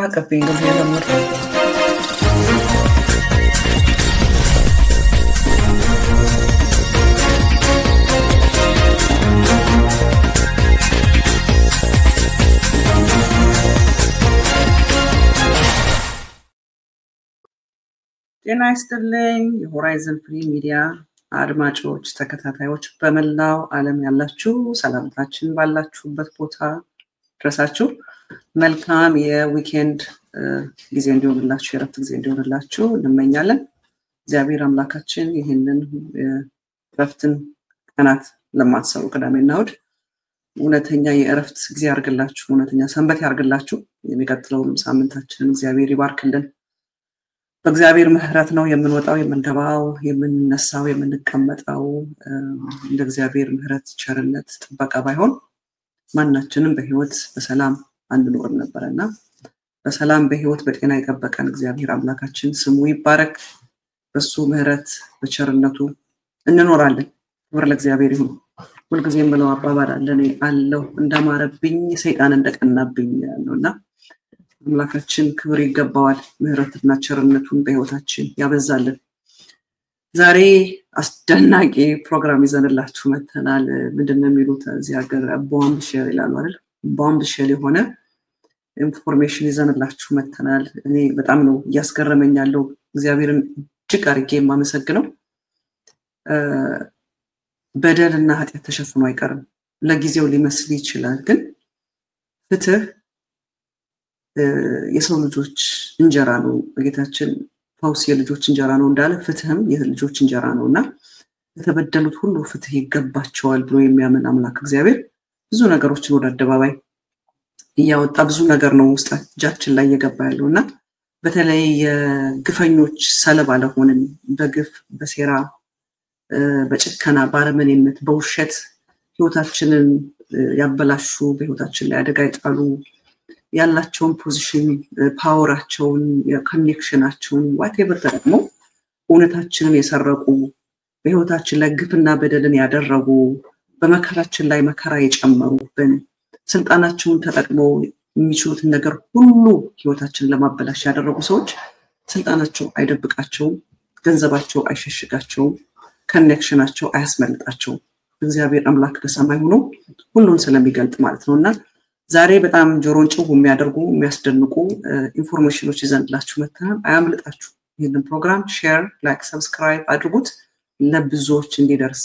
Capendo via l'amore. ጤና ይስጥልኝ የሆራይዘን ፍሪ ሚዲያ አድማጮች ተከታታዮች በመላው ዓለም ያላችሁ ሰላምታችን ባላችሁበት ቦታ ድረሳችሁ መልካም የዊኬንድ ጊዜ እንዲሆንላችሁ የረፍት ጊዜ እንዲሆንላችሁ እንመኛለን። እግዚአብሔር አምላካችን ይሄንን ረፍትን ቀናት ለማትሰሩ ቅዳሜና እሁድ እውነተኛ የረፍት ጊዜ ያርግላችሁ፣ እውነተኛ ሰንበት ያርግላችሁ። የሚቀጥለውን ሳምንታችንን እግዚአብሔር ይባርክልን። በእግዚአብሔር ምህረት ነው የምንወጣው የምንገባው የምንነሳው የምንቀመጠው። እንደ እግዚአብሔር ምህረት ቸርነት ጥበቃ ባይሆን ማናችንም በህይወት በሰላም አንኖርም ነበርና በሰላም በህይወት በጤና ይጠበቀን እግዚአብሔር አምላካችን ስሙ ይባረክ። በሱ ምህረት በቸርነቱ እንኖራለን። ክብር ለእግዚአብሔር ይሁን። ሁልጊዜም ብለው አባባል አለኔ አለው እንደማረብኝ ሰይጣን እንደቀናብኝ ነውና አምላካችን ክብር ይገባዋል። ምህረትና ቸርነቱን በህይወታችን ያበዛልን። ዛሬ አስደናቂ ፕሮግራም ይዘንላችሁ መተናል። ምንድነው የሚሉት እዚህ ሀገር ቦምብ ሼር ይላሉ አይደል? ቦምብ ሼር የሆነ ኢንፎርሜሽን ይዘንላችሁ መተናል። እኔ በጣም ነው ያስገረመኝ ያለው እግዚአብሔርን እጅግ አድርጌ የማመሰግነው። በደልና ኃጢአት ተሸፍኖ አይቀርም። ለጊዜው ሊመስል ይችላል፣ ግን ፍትህ የሰው ልጆች እንጀራ ነው። ጌታችን ፈውስ የልጆች እንጀራ ነው እንዳለ ፍትህም የልጆች እንጀራ ነውና የተበደሉት ሁሉ ፍትህ ይገባቸዋል ብሎ የሚያምን አምላክ እግዚአብሔር ብዙ ነገሮችን ወደ አደባባይ ያወጣ ብዙ ነገር ነው ውስጣችን ላይ የገባ ያለውና በተለይ የግፈኞች ሰለባ ለሆነን በግፍ በሴራ በጭከና ባረመኔነት በውሸት ህይወታችንን ያበላሹ በህይወታችን ላይ አደጋ ይጣሉ ያላቸውን ፖዚሽን ፓወራቸውን የኮኔክሽናቸውን ዋትኤቨር ተጠቅመው እውነታችንን የሰረቁ በህይወታችን ላይ ግፍና በደልን ያደረጉ በመከራችን ላይ መከራ የጨመሩብን ስልጣናቸውን ተጠቅመው የሚችሉትን ነገር ሁሉ ህይወታችንን ለማበላሽ ያደረጉ ሰዎች ስልጣናቸው አይደብቃቸው፣ ገንዘባቸው አይሸሽጋቸው፣ ኮኔክሽናቸው አያስመልጣቸው። እግዚአብሔር አምላክ በሰማይ ሆኖ ሁሉን ስለሚገልጥ ማለት ነውና ዛሬ በጣም ጆሮን ጭው የሚያደርጉ የሚያስደንቁ ኢንፎርሜሽኖች ይዘንላችሁ መተናል። አያምልጣችሁ። ይሄንን ፕሮግራም ሼር፣ ላይክ፣ ሰብስክራይብ አድርጉት ለብዙዎች እንዲደርስ።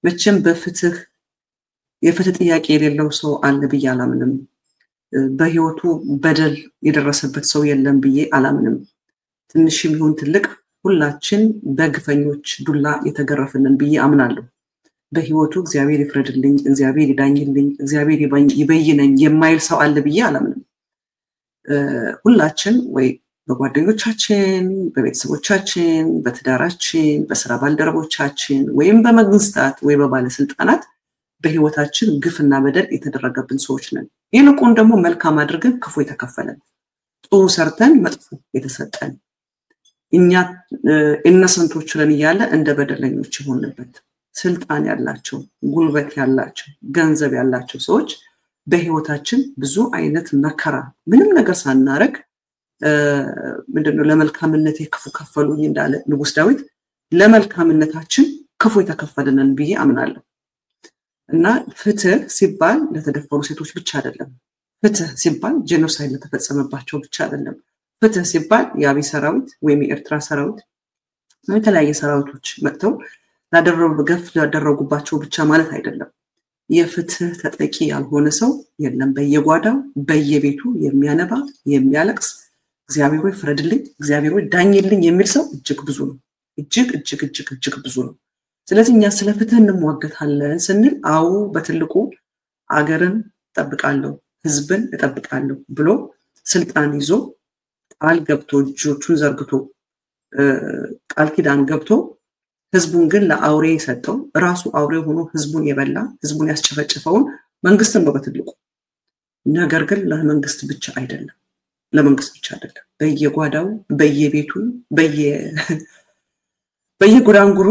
መቼም በፍትህ የፍትህ ጥያቄ የሌለው ሰው አለ ብዬ አላምንም። በህይወቱ በደል የደረሰበት ሰው የለም ብዬ አላምንም። ትንሽም ይሁን ትልቅ ሁላችን በግፈኞች ዱላ የተገረፍንን ብዬ አምናለሁ። በህይወቱ እግዚአብሔር ይፍረድልኝ፣ እግዚአብሔር ይዳኝልኝ፣ እግዚአብሔር ይበይነኝ የማይል ሰው አለ ብዬ አላምንም። ሁላችን ወይ በጓደኞቻችን፣ በቤተሰቦቻችን፣ በትዳራችን፣ በስራ ባልደረቦቻችን ወይም በመንግስታት ወይ በባለስልጣናት በህይወታችን ግፍና በደል የተደረገብን ሰዎች ነን። ይልቁን ደግሞ መልካም አድርገን ክፉ የተከፈለን፣ ጥሩ ሰርተን መጥፎ የተሰጠን እኛ ኢነሰንቶች ነን እያለ እንደ በደለኞች ሆነበት ስልጣን ያላቸው ጉልበት ያላቸው ገንዘብ ያላቸው ሰዎች በህይወታችን ብዙ አይነት መከራ ምንም ነገር ሳናረግ ምንድነው ለመልካምነቴ ክፉ ከፈሉኝ እንዳለ ንጉስ ዳዊት ለመልካምነታችን ክፉ የተከፈለንን ብዬ አምናለሁ። እና ፍትህ ሲባል ለተደፈሩ ሴቶች ብቻ አይደለም። ፍትህ ሲባል ጄኖሳይድ ለተፈጸመባቸው ብቻ አይደለም። ፍትህ ሲባል የአብይ ሰራዊት ወይም የኤርትራ ሰራዊት የተለያየ ሰራዊቶች መጥተው ገፍ ያደረጉባቸው ብቻ ማለት አይደለም። የፍትህ ተጠቂ ያልሆነ ሰው የለም። በየጓዳው በየቤቱ የሚያነባ የሚያለቅስ እግዚአብሔር ሆይ ፍረድልኝ፣ እግዚአብሔር ሆይ ዳኝልኝ የሚል ሰው እጅግ ብዙ ነው። እጅግ ብዙ ነው። ስለዚህ እኛ ስለ ፍትህ እንሟገታለን ስንል አው በትልቁ አገርን እጠብቃለሁ ህዝብን እጠብቃለሁ ብሎ ስልጣን ይዞ ቃል ገብቶ እጆቹን ዘርግቶ ቃል ኪዳን ገብቶ ህዝቡን ግን ለአውሬ ሰጠው። ራሱ አውሬ ሆኖ ህዝቡን የበላ ህዝቡን ያስጨፈጨፈውን መንግስትን ነው በትልቁ። ነገር ግን ለመንግስት ብቻ አይደለም በየጓዳው በየቤቱ በየጉራንጉሩ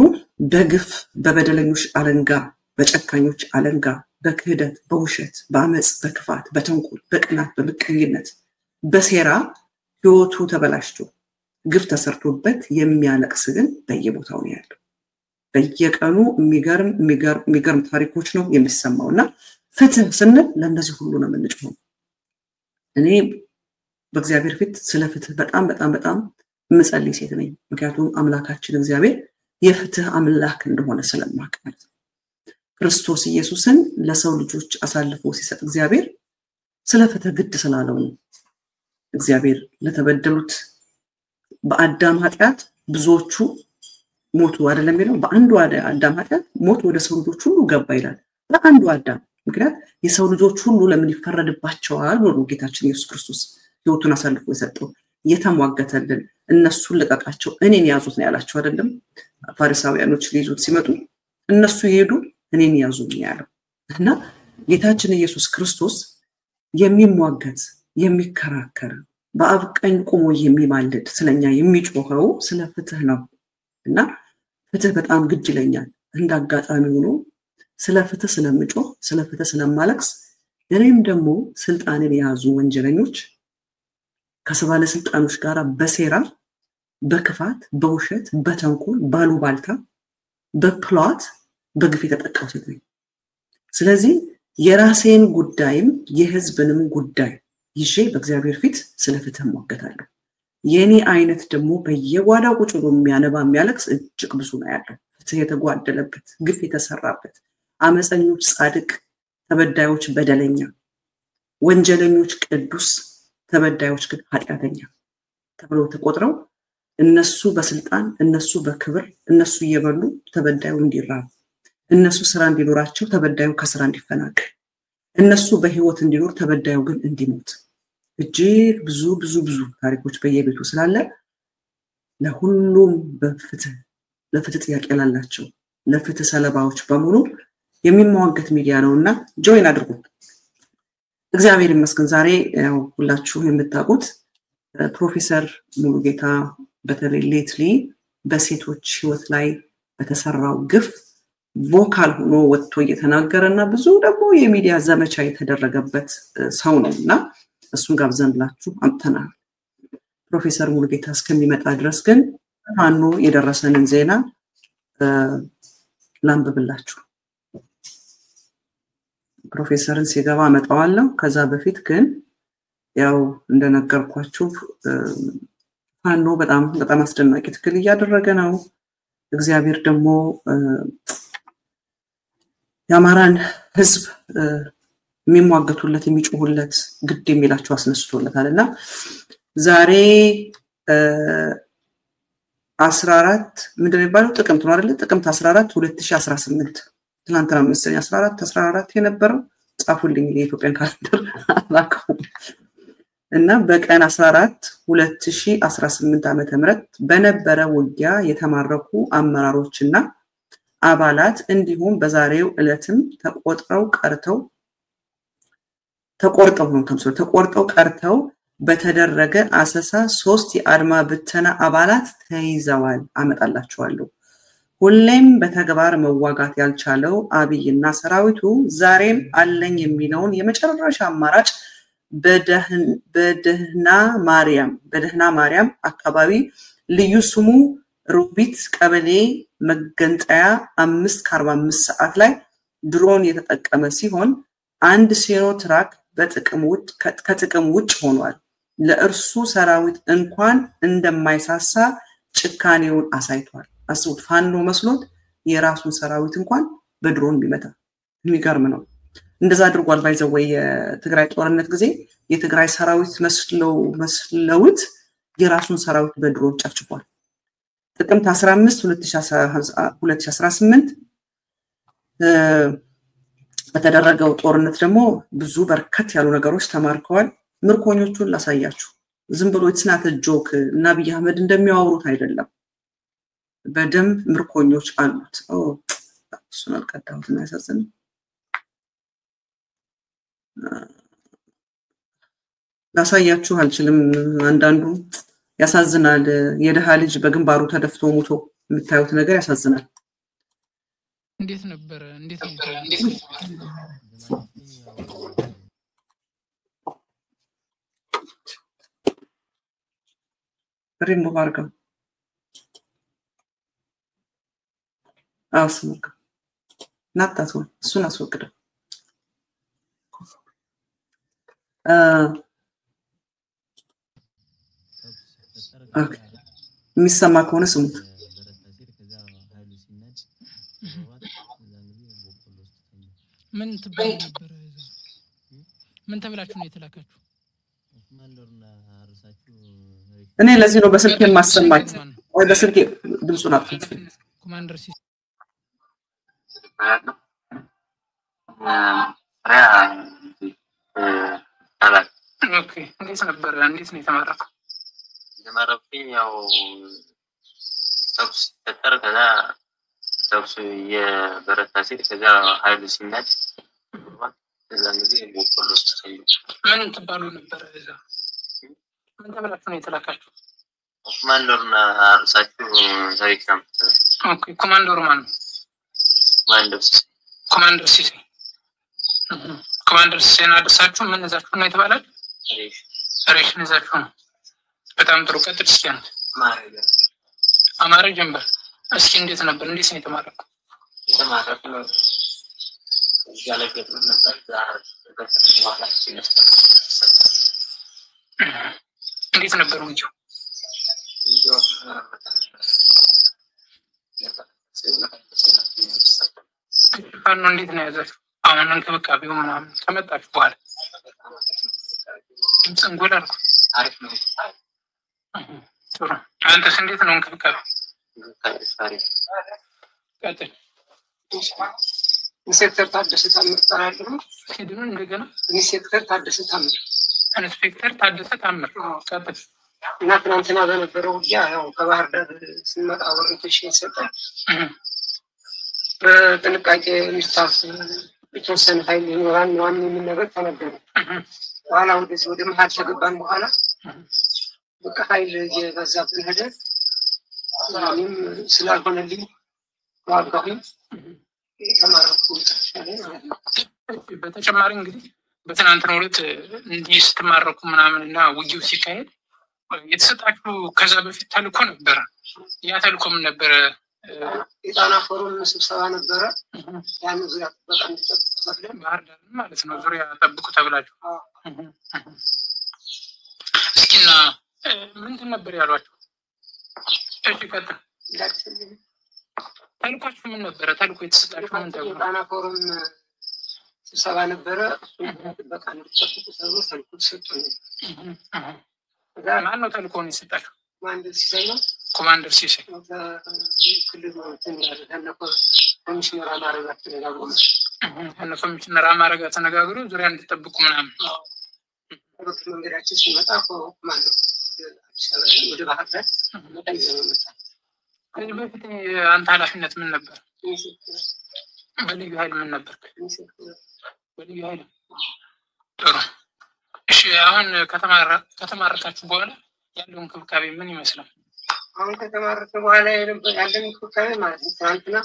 በግፍ በበደለኞች አለንጋ በጨካኞች አለንጋ በክህደት በውሸት በአመጽ በክፋት በተንኮል በቅናት በምቀኝነት በሴራ ህይወቱ ተበላሽቶ ግፍ ተሰርቶበት የሚያለቅስ ግን በየቦታው ነው ያለው በየቀኑ የሚገርም ታሪኮች ነው የሚሰማውና ፍትህ ስንል ለነዚህ ሁሉ ነው የምንጮኸው እኔ በእግዚአብሔር ፊት ስለ ፍትህ በጣም ምጸልይ ሴት ነኝ ምክንያቱም አምላካችን እግዚአብሔር የፍትህ አምላክ እንደሆነ ስለማውቅ ማለት ነው ክርስቶስ ኢየሱስን ለሰው ልጆች አሳልፎ ሲሰጥ እግዚአብሔር ስለ ፍትህ ግድ ስላለው ነው እግዚአብሔር ለተበደሉት በአዳም ኃጢአት ብዙዎቹ ሞቱ አይደለም የሚለው በአንዱ አዳም ኃጢአት ሞት ወደ ሰው ልጆች ሁሉ ገባ ይላል በአንዱ አዳም ምክንያት የሰው ልጆች ሁሉ ለምን ይፈረድባቸዋል ብሎ ጌታችን ኢየሱስ ክርስቶስ ህይወቱን አሳልፎ የሰጠው የተሟገተልን እነሱን ለቀቃቸው እኔን ያዙት ነው ያላቸው አይደለም ፋሪሳውያኖች ሊይዙት ሲመጡ እነሱ ይሄዱ እኔን ያዙኝ ያለው እና ጌታችን ኢየሱስ ክርስቶስ የሚሟገት የሚከራከር በአብ ቀኝ ቆሞ የሚማልድ ስለኛ የሚጮኸው ስለ ፍትህ ነው እና ፍትህ በጣም ግድ ይለኛል እንዳጋጣሚ ሆኖ ስለ ፍትህ ስለምጮህ ስለ ፍትህ ስለማለቅስ እኔም ደግሞ ስልጣንን የያዙ ወንጀለኞች ከሰባለ ስልጣኖች ጋር በሴራ በክፋት በውሸት በተንኮል ባሉባልታ በፕሎት በግፍ የተጠቃው ሴት ነኝ ስለዚህ የራሴን ጉዳይም የህዝብንም ጉዳይ ይዤ በእግዚአብሔር ፊት ስለ ፍትህ ሟገታለሁ የኔ አይነት ደግሞ በየጓዳው ቁጭ ብሎ የሚያነባ የሚያለቅስ እጅግ ብዙ ነው ያለው ፍትህ የተጓደለበት ግፍ የተሰራበት አመፀኞች ጻድቅ ተበዳዮች በደለኛ ወንጀለኞች ቅዱስ ተበዳዮች ግን ኃጢአተኛ ተብለው ተቆጥረው እነሱ በስልጣን እነሱ በክብር እነሱ እየበሉ ተበዳዩ እንዲራብ እነሱ ስራ እንዲኖራቸው ተበዳዩ ከስራ እንዲፈናቀል እነሱ በህይወት እንዲኖር ተበዳዩ ግን እንዲሞት እጅግ ብዙ ታሪኮች በየቤቱ ስላለ ለሁሉም ለፍትህ ጥያቄ ላላቸው ለፍትህ ሰለባዎች በሙሉ የሚሟገት ሚዲያ ነውና ጆይን አድርጉ እግዚአብሔር ይመስገን ዛሬ ሁላችሁ የምታውቁት ፕሮፌሰር ሙሉጌታ በተለይ ሌትሊ በሴቶች ህይወት ላይ በተሰራው ግፍ ቮካል ሆኖ ወጥቶ እየተናገረና ብዙ ደግሞ የሚዲያ ዘመቻ የተደረገበት ሰው ነውና እሱን ጋብዘንላችሁ አምጥተናል ፕሮፌሰር ሙሉጌታ እስከሚመጣ ድረስ ግን ፋኖ የደረሰንን ዜና ላንብብላችሁ ፕሮፌሰርን ሲገባ መጣዋለሁ ከዛ በፊት ግን ያው እንደነገርኳችሁ ፋኖ በጣም አስደናቂ ትግል እያደረገ ነው እግዚአብሔር ደግሞ ያማራን ህዝብ የሚሟገቱለት የሚጮሁለት ግድ የሚላቸው አስነስቶለታልና ዛሬ 14 ምንድነው የሚባለው ጥቅምት ነው አይደል ጥቅምት 14 2018 ትናንትና መሰለኝ 14 የነበረው ጻፉልኝ የኢትዮጵያን ካሌንደር አላውቀውም እና በቀን 14 2018 ዓመተ ምህረት በነበረ ውጊያ የተማረኩ አመራሮችና አባላት እንዲሁም በዛሬው ዕለትም ተቆርጠው ቀርተው በተደረገ አሰሳ 3 የአድማ ብተና አባላት ተይዘዋል አመጣላችኋለሁ ሁሌም በተግባር መዋጋት ያልቻለው አብይና ሰራዊቱ ዛሬም አለኝ የሚለውን የመጨረሻ አማራጭ በደህና ማርያም አካባቢ ልዩ ስሙ ሩቢት ቀበሌ መገንጠያ 5:45 ሰዓት ላይ ድሮን የተጠቀመ ሲሆን አንድ ሲኖ ትራክ ከጥቅም ውጭ ሆኗል ለእርሱ ሰራዊት እንኳን እንደማይሳሳ ጭካኔውን አሳይቷል አስቡት ፋኖ መስሎት የራሱን ሰራዊት እንኳን በድሮን ቢመታ የሚገርም ነው እንደዛ አድርጓል ባይዘው የትግራይ ጦርነት ጊዜ የትግራይ ሰራዊት መስለውት የራሱን ሰራዊት በድሮን ጨፍጭፏል ጥቅምት 15 2018 በተደረገው ጦርነት ደግሞ ብዙ በርከት ያሉ ነገሮች ተማርከዋል ምርኮኞቹን ላሳያችሁ ዝም ብሎ it's not a joke እና አብይ አህመድ እንደሚያወሩት አይደለም በደም ምርኮኞች አሉት እሱን አልቀዳሁት እና ያሳዝን ላሳያችሁ አልችልም አንዳንዱ ያሳዝናል የደሃ ልጅ በግንባሩ ተደፍቶ ሞቶ የምታዩት ነገር ያሳዝናል እንዴት ነበር ሪሙቭ አድርገው አስሙክ ናታቱ እሱን አስወግደው የሚሰማ ከሆነ ስሙት ምን ትባሉ ነበር ምን ተብላችሁ ነው የተላካችሁ እኔ ለዚህ ነው በስልክ የማሰማችሁ ወይ በስልክ ድምጹን አጥፍቶ ኮማንደር ሲ ኦኬ እንዴት ነበር እንዴት ነው የተማረከው የተማረኩኝ ያው ተኩስ ተጠር ከዛ ተኩስ የበረታ ሲል ከዛ ኃይሉ ሲናድ ከዛ እንግዲህ ቦቆሎ ተሰየው ምን ትባሉ ነበር እዛ ምን ተብላችሁ ነው የተላካችሁ ኮማንደርና አርሳችሁ ታሪክም ኦኬ ኮማንደሩ ማን ኮማንደር ሲሲ ኮማንደር ሲና አድርሳችሁ ምን እዛችሁ ነው የተባላል ሬሽን እዛችሁ ነው በጣም ጥሩ ቀጥል እስኪ አማረ ጀምበር እስኪ እንዴት ነበር እንዴት ነው የተማረከው የተማረከው ያለበት ነበር እንዴት ነበር ወንጆ አሁን እንዴት ነው ያዛችሁ አሁን እንክብካቤው ምናምን ተመጣጣችሁ በኋላ እንጎዳልኩ አሪፍ ነው ጥሩ አንተስ እንዴት ነው እንክብካቤው አሪፍ ቀጥል ኢንስፔክተር ታደሰ ታምር ተራድሩ ሄድን እንደገና ኢንስፔክተር ታደሰ ታምር ኢንስፔክተር ታደሰ ታምር ቀጥል እና ትናንትና በነበረው ያው ከባህር ዳር ስንመጣ ወርንቴሽን ሰጠን በጥንቃቄ ሚስታፍ የተወሰነ ኃይል ይኖራል ነው የሚል ነገር ተነገረ በኋላ ወደ መሀል ተገባን በኋላ በቃ ኃይል የበዛብን ሄደ ምንም ስላልሆነልኝ ዋጋሁኝ ተማረኩ በተጨማሪ እንግዲህ በትናንትናው ዕለት እንዲህ ስትማረኩ ምናምንና ውጊው ሲካሄድ የተሰጣችሁ ከዛ በፊት ተልኮ ነበር ያ ተልኮ ምን ነበር የጣና ፎረም ስብሰባ ነበረ ያን ዙሪያ በጣም ተጠብቀን ባህር ዳር ማለት ነው ዙሪያ ተጠብቁ ተብላችሁ እስኪና ምንድን ነበር ያሏችሁ እሺ ቀጥል ተልኳችሁ ምን ነበር ተልኮ የተሰጣችሁ ምን ነበር የጣና ፎረም ስብሰባ ነበረ በቃ እንድትጠብቁ ተልኮ ሰጥቶኝ ማን ነው ተልኮውን የሰጣችሁ ኮማንደር ሲሳይ ነው ኮማንደር ሲሳይ ክልል ነው ኮሚሽነር አማረ ጋር ተነጋግሮ ኮሚሽነር አማረ ጋር ተነጋግሮ ዙሪያ እንድትጠብቁ ምናምን መንገዳችን ሲመጣ ኮማንደር ወደ ባህር ዳር መጣ ከዚህ በፊት አንተ ኃላፊነት ምን ነበር በልዩ ኃይል ምን ነበር በልዩ ኃይል ጥሩ እሺ አሁን ከተማረካችሁ በኋላ ያለው እንክብካቤ ምን ይመስላል አሁን ከተማረከ በኋላ ያለው እንክብካቤ ማለት ነው ትናንትና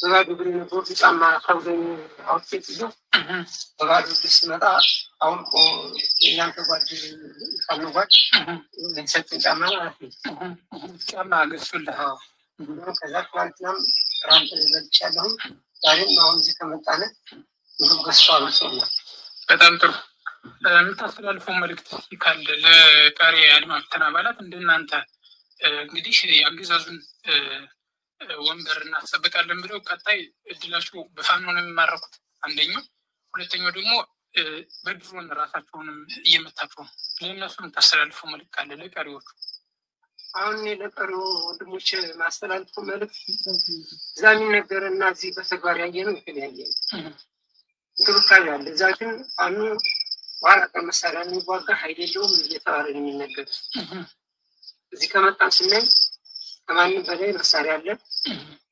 በባዶ እግሬ ነበር ጫማ ከብዶኝ አውጥቼ ይዞ በባዶ እግሬ ስመጣ አሁን እናንተ ጓድ ካመጓድ ለሰጠኝ ጫማ ማለት ነው ጫማ ገዝቶልህ ከዛ ትናንትናም ራንት ለብቻለሁ ዛሬም አሁን እዚህ ከመጣነ ምግብ ገዝቷል ሰውና በጣም ጥሩ የምታስተላልፈው መልእክት ካለ ለቀሪ አድማ ብተና አባላት እንደናንተ እንግዲህ ያገዛዙን ወንበር እናስጠብቃለን ብለው ቀጣይ እድላችሁ በፋኖ ነው የሚማረኩት አንደኛው ሁለተኛው ደግሞ በድሮን ራሳቸውንም እየመታቸው ለእነሱ የምታስተላልፈው መልእክት ካለ ለቀሪዎቹ አሁን ለቀሪው ወንድሞች ማስተላልፈው መልእክት ዛሬ ነገርና እዚህ በተግባር ያየነው ይሄን እንክብካቤ አለ እዛ ግን አኑ ዋላ ከመሳሪያ የሚዋጋ ኃይል የለውም እየተባለ ነው የሚነገር እዚህ ከመጣን ስናይ ከማንም በላይ መሳሪያ አለ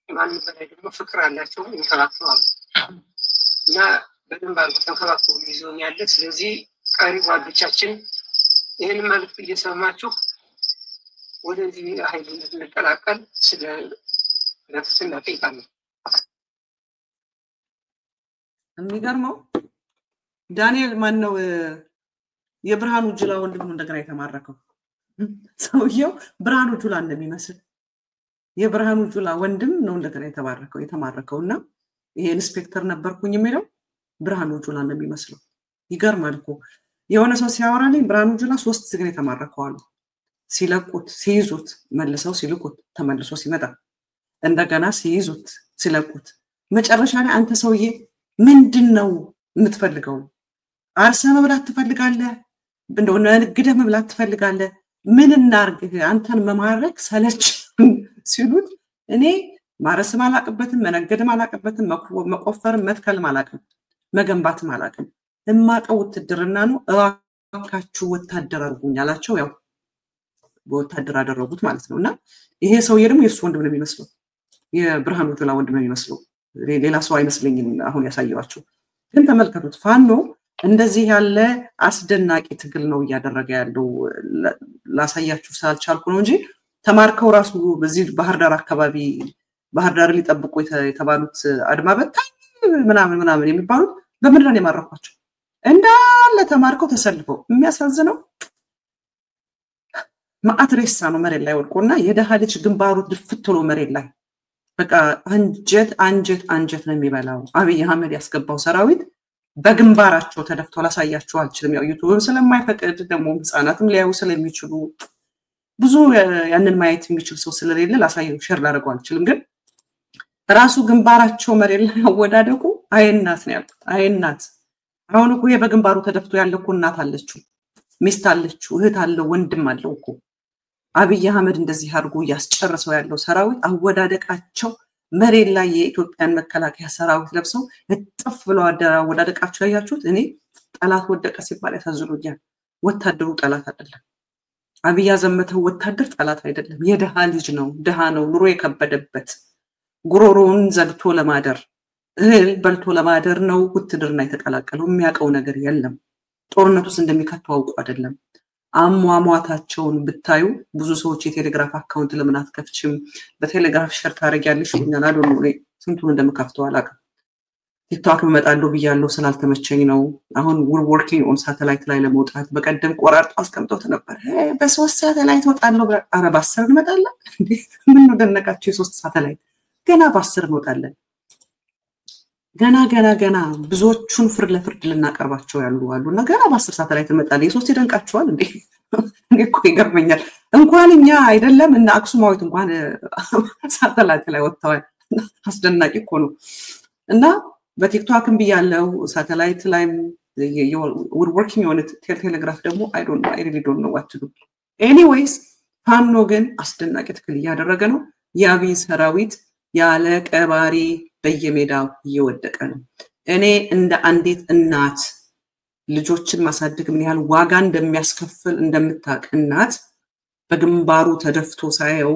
ከማንም በላይ ደግሞ ፍቅር አላቸው ይንከባከባሉ እና በደንብ አድርገው ተንከባክበው ይዘውን ያለ ስለዚህ ቀሪ ጓዶቻችን ይህንን መልዕክት እየሰማችሁ ወደዚህ ኃይል እንድንቀላቀል ስለ ለፍትና ጠይቃለሁ የሚገርመው ዳንኤል ማን ነው የብርሃኑ ጅላ ወንድም ነው እንደገና የተማረከው ሰውየው ብርሃኑ ጁላን ነው የሚመስል የብርሃኑ ጁላ ወንድም ነው እንደገና የተማረከውና ይሄ ኢንስፔክተር ነበርኩኝ የሚለው ብርሃኑ ጁላን ነው የሚመስለው ይገርማል እኮ የሆነ ሰው ሲያወራልኝ ብርሃኑ ጁላ 3 ጊዜ የተማረከው አሉ ሲለቁት ሲይዙት መልሰው ሲልኩት ተመልሶ ሲመጣ እንደገና ሲይዙት ሲለቁት መጨረሻ ላይ አንተ ሰውዬ ምንድነው የምትፈልገው አርሰ መብላት ትፈልጋለህ እንደው ንግደህ መብላት ትፈልጋለህ ምን እናርግህ አንተን መማረክ ሰለች ሲሉት እኔ ማረስም አላቅበትም መነገድም አላቅበትም መቆፈርም መትከልም አላቅም መገንባትም አላቅም እማቀው ውትድርና ነው እባካችሁ ወታደር አድርጉኝ አላቸው ያው ወታደር አደረጉት ማለት ነውና ይሄ ሰውዬ ደግሞ የሱ ወንድም ነው የሚመስለው የብርሃኑ ጁላ ወንድም ነው የሚመስለው ሌላ ሰው አይመስልኝም አሁን ያሳየዋቸው ግን ተመልከቱት ፋኖ እንደዚህ ያለ አስደናቂ ትግል ነው ያደረገ ያለው ላሳያችሁ ሳልቻልኩ ነው እንጂ ተማርከው ራሱ በዚህ ባህር ዳር አካባቢ ባህር ዳር ሊጠብቁ የተባሉት አድማ በታኝ ምናምን የሚባሉት በምድር ላይ ማረኳቸው እንዳለ ተማርከው ተሰልፈው የሚያሳዝነው ማአትሬሳ ነው መሬት ላይ ወድቆና የደሃ ልጅ ግንባሩ ድፍትሎ መሬት ላይ በቃ አንጀት ነው የሚበላው አብይ አህመድ ያስገባው ሰራዊት በግንባራቸው ተደፍተው ላሳያችሁ አልችልም ያው ዩቲዩብ ስለማይፈቅድ ደግሞ ህፃናትም ሊያዩ ስለሚችሉ ብዙ ያንን ማየት የሚችል ሰው ስለሌለ ላሳየው ሼር ላደርገው አልችልም ግን ራሱ ግንባራቸው መሬት ላይ አወዳደቁ አይናት ነው ያልኩት አይናት አሁን እኮ በግንባሩ ተደፍቶ ያለው እናት አለችው ሚስት አለችው እህት አለው ወንድም አለው እኮ አብይ አህመድ እንደዚህ አድርጎ ያስጨርሰው ያለው ሰራዊት አወዳደቃቸው መሬት ላይ የኢትዮጵያን መከላከያ ሰራዊት ለብሰው እጥፍ ብለው አወዳደቃቸው ያያችሁት እኔ ጠላት ወደቀ ሲባል ያሳዝኑኛል ወታደሩ ጠላት አይደለም አብይ ያዘመተው ወታደር ጠላት አይደለም የደሃ ልጅ ነው ደሃ ነው ኑሮ የከበደበት ጉሮሮውን ዘግቶ ለማደር እህል በልቶ ለማደር ነው ውትድርና የተቀላቀለው የሚያቀው ነገር የለም ጦርነቱስ እንደሚከተው አውቁ አይደለም አሟሟታቸውን ብታዩ ብዙ ሰዎች የቴሌግራፍ አካውንት ለምን አትከፍችም በቴሌግራፍ ሸር ታረጋለሽ ይኛል አዶኑ ስንቱን እንደምከፍተው አላቀም ቲክቶክ መጣለው ብያለው ስላልተመቸኝ ነው አሁን we're working on satellite ላይ ለመውጣት በቀደም ቆራርጦ አስቀምጦት ነበር በ3 ሳተላይት ወጣለው አረብ 10 መጣለ ምን ነው ደነቃችሁ የ3 ሳተላይት ገና በ10 መውጣለን ገና ብዙዎቹን ፍርድ ለፍርድ ልናቀርባቸው ያሉ አሉና ገና በ10 ሳተላይት መጣለ የ3 ይደንቃቸዋል እንዴ እኮ ይገርመኛል እንኳን እኛ አይደለም እና አክሱማዊት እንኳን ሳተላይት ላይ ወጣዋል አስደናቂ እኮ ነው እና በቲክቶክም ብያለው ሳተላይት ላይ we're working on it ቴሌግራፍ ደግሞ I really don't know what to do anyways ፋኖ ግን አስደናቂ ትክክል ያደረገ ነው ያብይ ሰራዊት ያለ ቀባሪ በየሜዳው እየወደቀ ነው እኔ እንደ አንዲት እናት ልጆችን ማሳደግ ምን ያህል ዋጋ እንደሚያስከፍል እንደምታውቅ እናት በግንባሩ ተደፍቶ ሳይው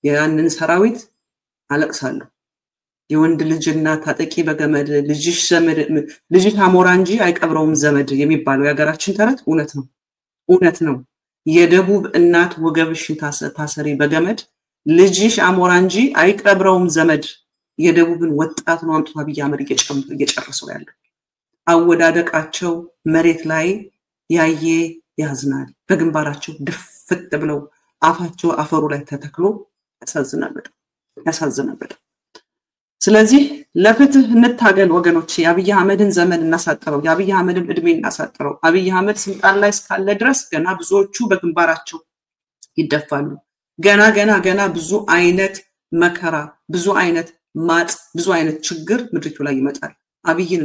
ያንን ሰራዊት አለቅሳለሁ የወንድ ልጅና ታጠቂ በገመድ ልጅሽ ዘመድ ልጅሽ አሞራ እንጂ አይቀብረውም ዘመድ የሚባለው ያገራችን ተረት እውነት ነው የደቡብ እናት ወገብሽን ታሰሪ በገመድ ልጅሽ አሞራ እንጂ አይቀብረውም ዘመድ የደቡብን ወጣት ነው አምጥቶ አብይ አህመድ እየጨረሰው ያለው አወዳደቃቸው መሬት ላይ ያየ ያዝናል በግንባራቸው ድፍት ብለው አፋቸው አፈሩ ላይ ተተክሎ ያሳዝናል ስለዚህ ለፍትህ እንታገል ወገኖች የአብይ አህመድን ዘመን እናሳጥረው የአብይ አህመድን እድሜ እናሳጥረው አብይ አህመድ ስልጣን ላይ እስካለ ድረስ ገና ብዙዎቹ በግንባራቸው ይደፋሉ ገና ብዙ አይነት መከራ ብዙ አይነት ማጥ ብዙ አይነት ችግር ምድሪቱ ላይ ይመጣል አብይን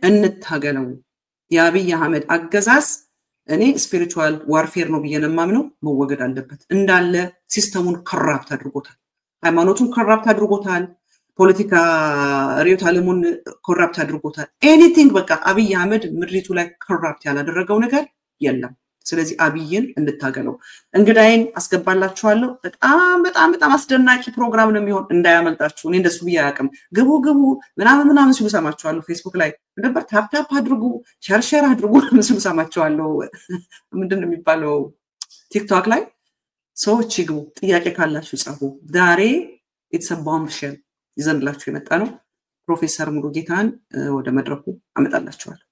እንታገለው የአብይ አህመድ አገዛዝ እኔ ስፒሪቹዋል ዋርፌር ነው በየነማምነው መወገድ አለበት እንዳለ ሲስተሙን ኮራፕት አድርጎታል ሃይማኖቱን ኮራፕት አድርጎታል ፖለቲካ ሪዮት ዓለሙን ኮራፕት አድርጎታል ኤኒቲንግ በቃ አብይ አህመድ ምድሪቱ ላይ ኮራፕት ያላደረገው ነገር የለም ስለዚህ አብይን እንታገለው እንግዳይን አስገባላችኋለሁ በጣም አስደናቂ ፕሮግራም ነው የሚሆን እንዳያመልጣችሁ እኔ እንደሱ ብያያቅም ግቡ ምናምን ሲሉ ሰማችኋለሁ ፌስቡክ ላይ ነበር ታፕ አድርጉ ሸርሸር አድርጉ ሲሉ ሰማችኋለሁ ምንድነው የሚባለው ቲክቶክ ላይ ሰዎች ይግቡ ጥያቄ ካላችሁ ጻፉ ዛሬ it's a bombshell ይዘንላችሁ የመጣ ነው ፕሮፌሰር ሙሉጌታን ወደ መድረኩ አመጣላችኋለሁ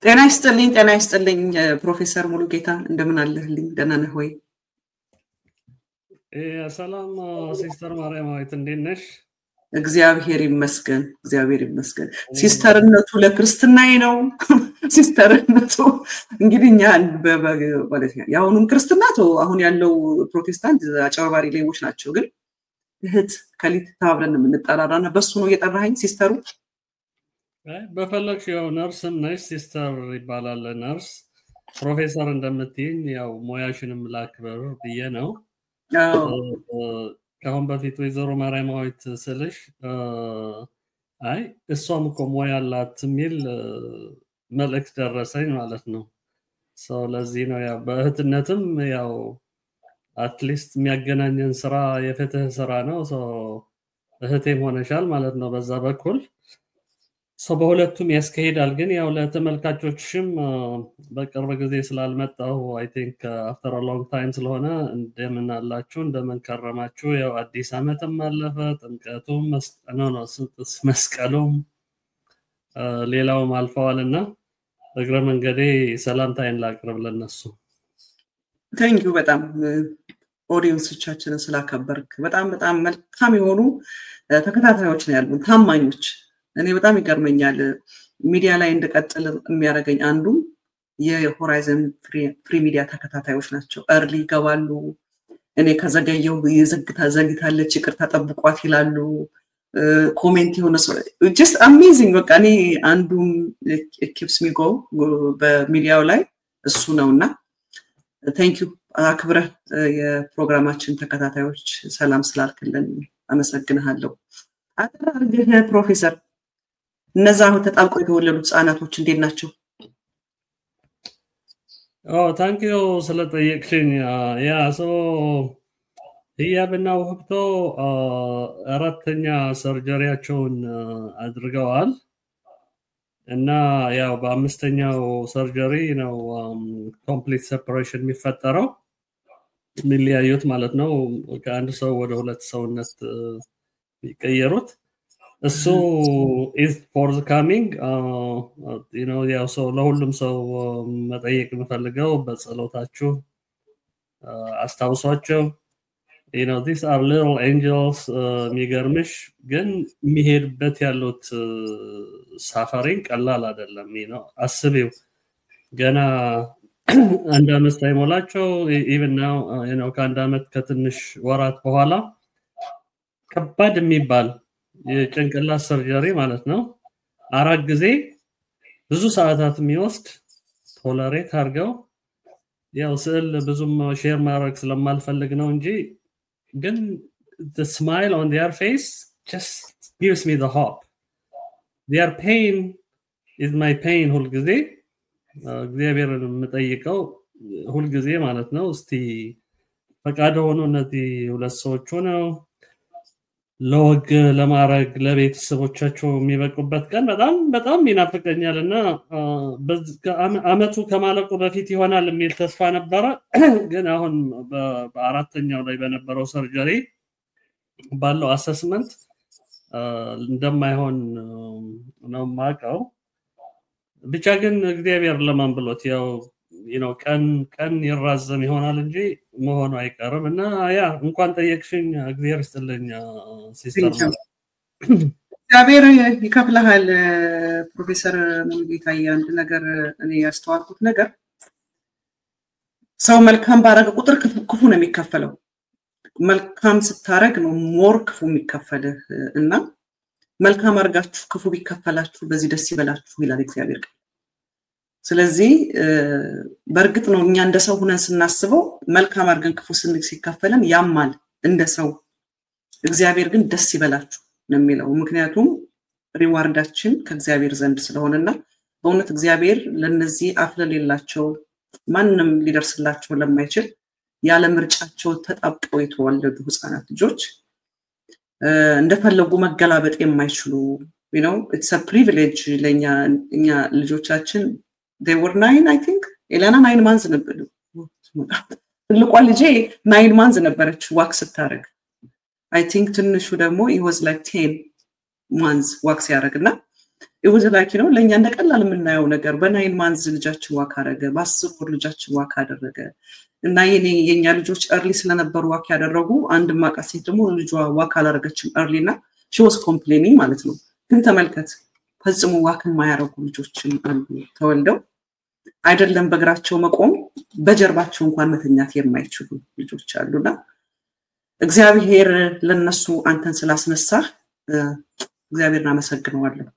ጤና ይስጥልኝ ፕሮፌሰር ሙሉጌታ እንደምን አለህልኝ? ደህና ነህ ወይ? ሰላም ሲስተር ማርያማዊት እንዴት ነሽ? እግዚአብሔር ይመስገን። ሲስተርነቱ ለክርስትናዬ ነው። ሲስተርነቱ እንግዲህ እኛ ማለት ነው ያሁኑም ክርስትናቱ አሁን ያለው ፕሮቴስታንት አጨባባሪ ሌቦች ናቸው። ግን እህት ከሊት ታብለን የምንጠራራና በሱ ነው እየጠራኸኝ ሲስተሩ? በፈለግሽ ያው ነርስም ነሽ ሲስተር ይባላል። ነርስ ፕሮፌሰር እንደምትይኝ ያው ሞያሽንም ላክበር ብዬ ነው። ከአሁን በፊት ወይዘሮ ማርያማዊት ስልሽ አይ እሷም እኮ ሞያ አላት የሚል መልእክት ደረሰኝ ማለት ነው። ለዚህ ነው ያው በእህትነትም ያው አትሊስት የሚያገናኘን ስራ የፍትህ ስራ ነው። እህቴም ሆነሻል ማለት ነው በዛ በኩል። በሁለቱም ያስከሄዳል። ግን ያው ለተመልካቾችም በቅርብ ጊዜ ስላልመጣው አይ ቲንክ አፍተር አ ሎንግ ታይም ስለሆነ እንደምን አላችሁ እንደምን ከረማችሁ። ያው አዲስ ዓመትም አለፈ፣ ጥምቀቱም መስቀሉም ሌላውም አልፈዋልና እግረ መንገዴ ሰላምታዬን ላቅርብ ለነሱ። ታንኪዩ በጣም ኦዲየንሶቻችንን ስላከበርክ። በጣም መልካም የሆኑ ተከታታዮች ነው ያሉን ታማኞች። እኔ በጣም ይገርመኛል ሚዲያ ላይ እንደቀጥል የሚያደርገኝ አንዱ የሆራይዘን ፍሪ ሚዲያ ተከታታዮች ናቸው። early ይገባሉ። እኔ ከዘገየው ዘግታለች ይቅርታ ጠብቋት ይላሉ። ኮሜንት የሆነ just amazing በቃ እኔ አንዱም keeps me go በሚዲያው ላይ እሱ ነውና thank you አክብረህ የፕሮግራማችን ተከታታዮች ሰላም ስላልክልን አመሰግናለሁ። አጥራርገህ ፕሮፌሰር እነዛ ተጣብቀው የተወለዱ ህፃናቶች እንዴት ናቸው? ታንክ ዩ ስለጠየቅሽኝ። ያ ህያብና ወህብቶ አራተኛ ሰርጀሪያቸውን አድርገዋል እና ያው በአምስተኛው ሰርጀሪ ነው ኮምፕሊት ሴፐሬሽን የሚፈጠረው የሚለያዩት ማለት ነው። ከአንድ ሰው ወደ ሁለት ሰውነት ይቀየሩት። እሱ is forthcoming you know ያው ለሁሉም ሰው መጠየቅ የምፈልገው በጸሎታችሁ አስታውሷቸው። you know these are little angels የሚገርምሽ ግን የሚሄድበት ያሉት ሳፋሪን ቀላል አይደለም። you know አስቢው ገና አንድ አመት ሳይሞላቸው even now you know ከአንድ አመት ከትንሽ ወራት በኋላ ከባድ የሚባል የጭንቅላት ሰርጀሪ ማለት ነው። 4 ጊዜ ብዙ ሰዓታት የሚወስድ ቶለሬት አድርገው ያው ስዕል ብዙም ሼር ማድረግ ስለማልፈልግ ነው እንጂ ግን the smile on their face just gives me the hope. Their pain is my pain ሁል ጊዜ እግዚአብሔርን የምጠይቀው ሁል ጊዜ ማለት ነው። እስቲ ፈቃድ ሆኖ እነዚህ ሁለት ሰዎች ሆነው ለወግ ለማረግ ለቤተሰቦቻቸው የሚበቁበት ቀን በጣም ይናፍቀኛልና አመቱ ከማለቁ በፊት ይሆናል የሚል ተስፋ ነበረ። ግን አሁን በአራተኛው ላይ በነበረው ሰርጀሪ ባለው አሰስመንት እንደማይሆን ነው ማቀው። ብቻ ግን እግዚአብሔር ለማን ብሎት ያው you know ቀን ይራዘም ይሆናል እንጂ መሆኑ አይቀርም እና ያ እንኳን ጠየቅሽኝ እግዚአብሔር ይስጥልኝ ሲስተር። እግዚአብሔር ይከፍልሃል ፕሮፌሰር ሙሉጌታ። አንድ ነገር እኔ ያስተዋልኩት ነገር ሰው መልካም ባረገ ቁጥር ክፉ ነው የሚከፈለው። መልካም ስታረግ ነው ሞር ክፉ የሚከፈልህ እና መልካም አርጋችሁ ክፉ ቢከፈላችሁ በዚህ ደስ ይበላችሁ ይላል እግዚአብሔር። ስለዚህ በርግጥ ነው እኛ እንደ ሰው ሆነን ስናስበው መልካም አርገን ክፉ ሲከፈለን ያማል እንደ ሰው። እግዚአብሔር ግን ደስ ይበላችሁ ነው የሚለው። ምክንያቱም ሪዋርዳችን ከእግዚአብሔር ዘንድ ስለሆነና በእውነት እግዚአብሔር ለነዚህ አፍለሌላቸው ማንንም ሊደርስላቸው ለማይችል ያለ ምርጫቸው ተጣብቀው የተወለዱ ህፃናት ልጆች እንደፈለጉ መገላበጥ የማይችሉ you know it's a privilege ለኛ እኛ ልጆቻችን they were 9 I think ኤላና 9 months ነበር። ትልቋ ልጄ 9 months ነበረች ዋክስ ስታረግ። I think ትንሹ ደግሞ he was like 10 months ዋክስ ያረግና it was like ለኛ እንደቀላል የምናየው ነገር በ9 months ልጃችን ዋክ አደረገ በ10 ወር ልጃችን ዋክ አደረገ እና የኛ ልጆች early ስለነበሩ ዋክ ያደረጉ አንድ ማቃሴት ደግሞ ልጇ ዋክ አላረገችም early እና she was complaining ማለት ነው ግን ተመልከት ፈጽሞ ዋክ የማያረጉ ልጆችን አሉ ተወልደው አይደለም በእግራቸው መቆም በጀርባቸው እንኳን መተኛት የማይችሉ ልጆች አሉና እግዚአብሔር ለነሱ አንተን ስላስነሳ እግዚአብሔርን አመሰግናለሁ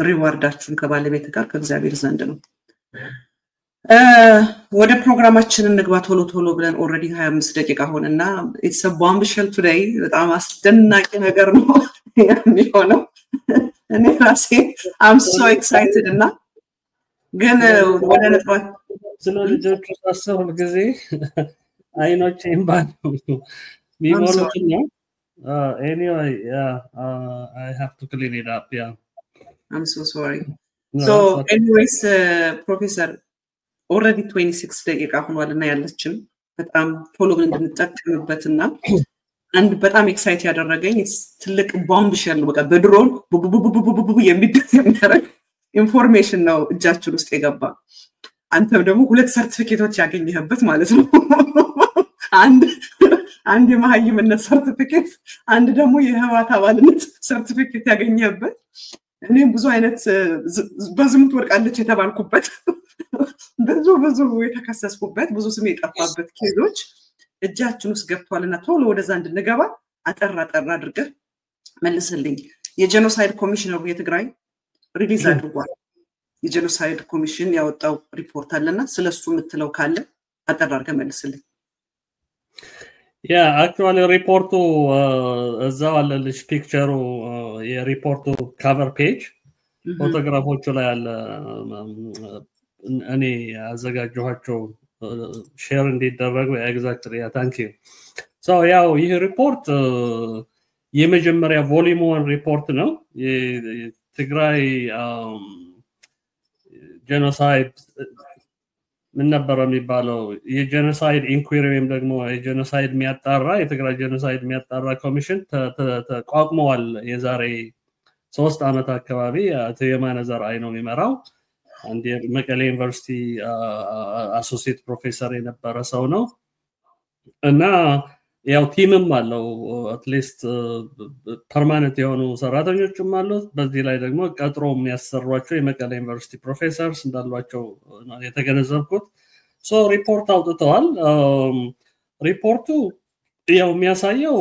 ሪዋርዳችሁን ከባለቤት ጋር ከእግዚአብሔር ዘንድ ነው ወደ ፕሮግራማችን እንግባ ቶሎ ብለን already 25 ደቂቃ ሆነና it's a bombshell today በጣም አስደናቂ ነገር ነው የሚሆነው እኔ ራሴ I'm so excited እና ግን ወደ ነጥብ ስለ ልጆቹ ሳስብ ጊዜ አይኖቼ እንባል ሚሞሉትና anyway I have to clean it up I'm so sorry so anyways professor already 26 ደቂቃ ሆኗልና ያለችን በጣም ፎሎ እንድንጠቀምበትና አንድ በጣም ኤክሳይት ያደረገኝ ትልቅ ቦምብሼል በቃ በድሮን የሚደረግ ኢንፎርሜሽን ነው እጃችን ውስጥ የገባ አንተም ደግሞ ሁለት ሰርቲፊኬቶች ያገኘህበት ማለት ነው አንድ የማህይምነት ሰርቲፊኬት አንድ ደግሞ የህዋት አባልነት ሰርቲፊኬት ያገኘህበት እኔም ብዙ አይነት በዝምት ወርቃለች የተባልኩበት ብዙ የተከሰስኩበት ብዙ ስም የጠፋበት ኬዞች እጃችን ውስጥ ገብቷልና ቶሎ ወደዛ እንድንገባ አጠራ አድርገህ መልስልኝ የጄኖሳይድ ኮሚሽነሩ የትግራይ ሪሊዝ አድርጓል የጄኖሳይድ ኮሚሽን ያወጣው ሪፖርት አለና ስለሱ የምትለው ካለ አጠራ አድርገህ መልስልኝ actually reportu እዛው አለልሽ ፒክቸሩ የሪፖርቱ cover page ፎቶግራፎቹ ላይ አለ እኔ አዘጋጀኋቸው ሼር እንዲደረጉ exactly thank you so ያው ይሄ ሪፖርት የመጀመሪያ ቮሊዩም 1 ሪፖርት ነው የትግራይ ጄኖሳይድ ምን ነበር የሚባለው የጄኖሳይድ ኢንኩዌሪ ወይም ደግሞ የጄኖሳይድ የሚያጣራ የትግራይ ጄኖሳይድ የሚያጣራ ኮሚሽን ተቋቁሟል የዛሬ 3 አመት አካባቢ አቶ የማነ ዘርአይ ነው የሚመራው አንድ የመቀሌ ዩኒቨርሲቲ አሶሲኤት ፕሮፌሰር የነበረ ሰው ነው እና ያው ቲምም አለው አትሊስት ፐርማነንት የሆኑ ሰራተኞችም አሉት በዚህ ላይ ደግሞ ቀጥሮ የሚያሰሯቸው የመቀሌ ዩኒቨርሲቲ ፕሮፌሰርስ እንዳሏቸው የተገነዘብኩት ሶ ሪፖርት አውጥተዋል ሪፖርቱ ያው የሚያሳየው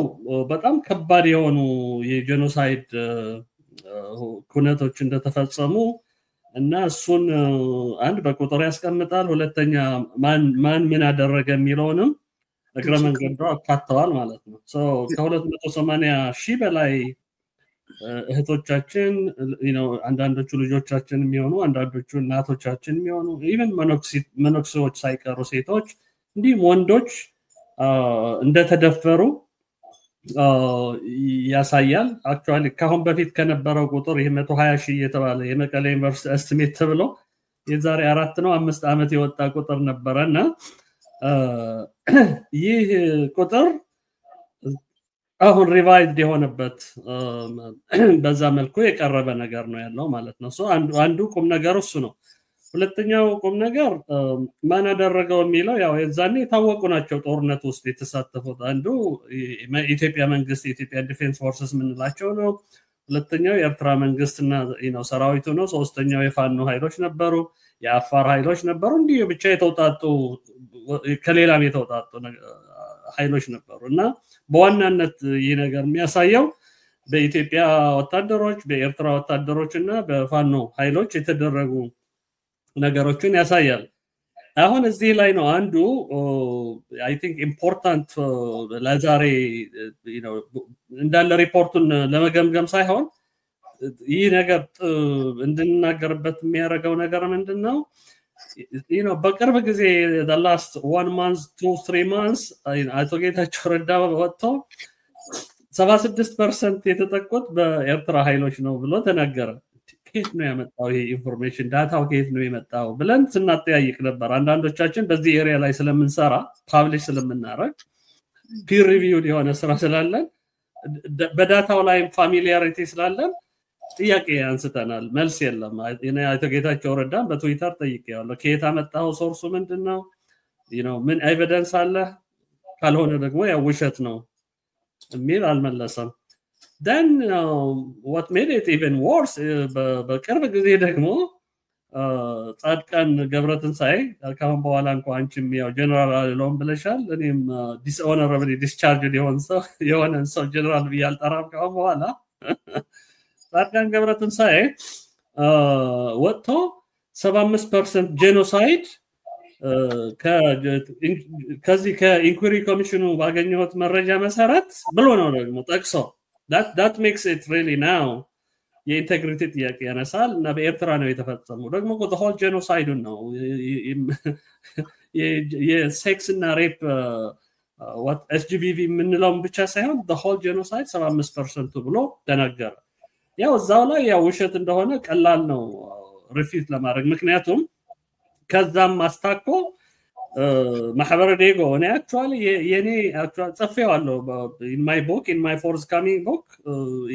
በጣም ከባድ የሆኑ የጄኖሳይድ ኩነቶች እንደተፈጸሙ እና እሱን አንድ በቁጥር ያስቀምጣል ሁለተኛ ማን ምን አደረገ የሚለውንም እግረ መንገዱ አካተዋል ማለት ነው ሶ ከ280 ሺህ በላይ እህቶቻችን አንዳንዶቹ ልጆቻችን የሚሆኑ አንዳንዶቹ እናቶቻችን የሚሆኑ ኢቭን መኖክሲዎች ሳይቀሩ ሴቶች እንዲህ ወንዶች እንደተደፈሩ ያሳያል actually ካሁን በፊት ከነበረው ቁጥር ይሄ 120 ሺህ የተባለ የመቀሌ ዩኒቨርሲቲ ኤስቲሜት ተብሎ የዛሬ 4 ነው 5 አመት የወጣ ቁጥር ነበርና ይህ ቁጥር አሁን ሪቫይዝድ የሆነበት በዛ መልኩ የቀረበ ነገር ነው ያለው ማለት ነው ሶ አንዱ ቁም ነገር እሱ ነው ሁለተኛው ቁም ነገር ማን አደረገው የሚለው ያው የዛኔ የታወቁ ናቸው ጦርነት ውስጥ የተሳተፉት አንዱ የኢትዮጵያ መንግስት የኢትዮጵያ ዲፌንስ ፎርስስ ምንላቸው ነው ሁለተኛው የኤርትራ መንግስትና ሰራዊቱ ነው ሶስተኛው የፋኖ ኃይሎች ነበሩ የአፋር ኃይሎች ነበሩ እንዲህ ብቻ የተውጣጡ ከሌላም የተውጣጡ ኃይሎች ነበሩና በዋናነት ይህ ነገር የሚያሳየው በኢትዮጵያ ወታደሮች በኤርትራ ወታደሮችና በፋኖ ኃይሎች የተደረጉ ነገሮችን ያሳያል አሁን እዚህ ላይ ነው አንዱ I think important ለዛሬ እንዳለ ሪፖርቱን ለመገምገም ሳይሆን ይህ ነገር እንድንናገርበት የሚያደርገው ነገር ምንድነው በቅርብ ጊዜ the last 1 month 2-3 months አቶ ጌታቸው ረዳ ወጥቶ 76% የተጠቁት በኤርትራ ኃይሎች ነው ብሎ ተናገረ ከየት ነው ያመጣው ይሄ ኢንፎርሜሽን ዳታው ከየት ነው የመጣው ብለን ስናጠያይቅ ነበር አንዳንዶቻችን በዚህ ኤሪያ ላይ ስለምንሰራ ፐብሊሽ ስለምናረግ ፒር ሪቪው የሆነ ስራ ስላለን በዳታው ላይ ፋሚሊያሪቲ ስላለን ጥያቄ አንስተናል መልስ የለም እኔ አቶ ጌታቸው ረዳን በትዊተር ጠይቄያለሁ ከየት አመጣው ሶርሱ ምንድነው ምን ኤቪደንስ አለ ካልሆነ ደግሞ ያው ውሸት ነው የሚል አልመለሰም then what made it even worse በቅርብ ጊዜ ደግሞ ጻድቃን ገብረትንሳኤ ካሁን በኋላ እንኳን አንቺም ያው ጀነራል አለሎም ብለሻል እኔም dishonorably discharged የሆነ ሰው ጀነራል ቢያልጠራም ካሁን በኋላ ጻድቃን ገብረትንሳኤ ወጥቶ 75% ጄኖሳይድ ከዚህ ከኢንኩሪ ኮሚሽኑ ባገኘሁት መረጃ መሰረት ብሎ ነው ደግሞ ጠቅሶ that makes it really now የኢንቴግሪቲ ጥያቄ ያነሳል እና በኤርትራ ነው የተፈጸመው ደግሞ the whole genocide ነው የሴክስ እና ሬፕ what SGBV ምንለውም ብቻ ሳይሆን the whole genocide 75% ብሎ ተናገረ ያው እዛው ላይ ያው ውሸት እንደሆነ ቀላል ነው ሪፊት ለማድረግ ምክንያቱም ከዛም ማስታኮ ማህበረ ዴጎ እኔ actually የኔ ጽፌዋለሁ in my forthcoming book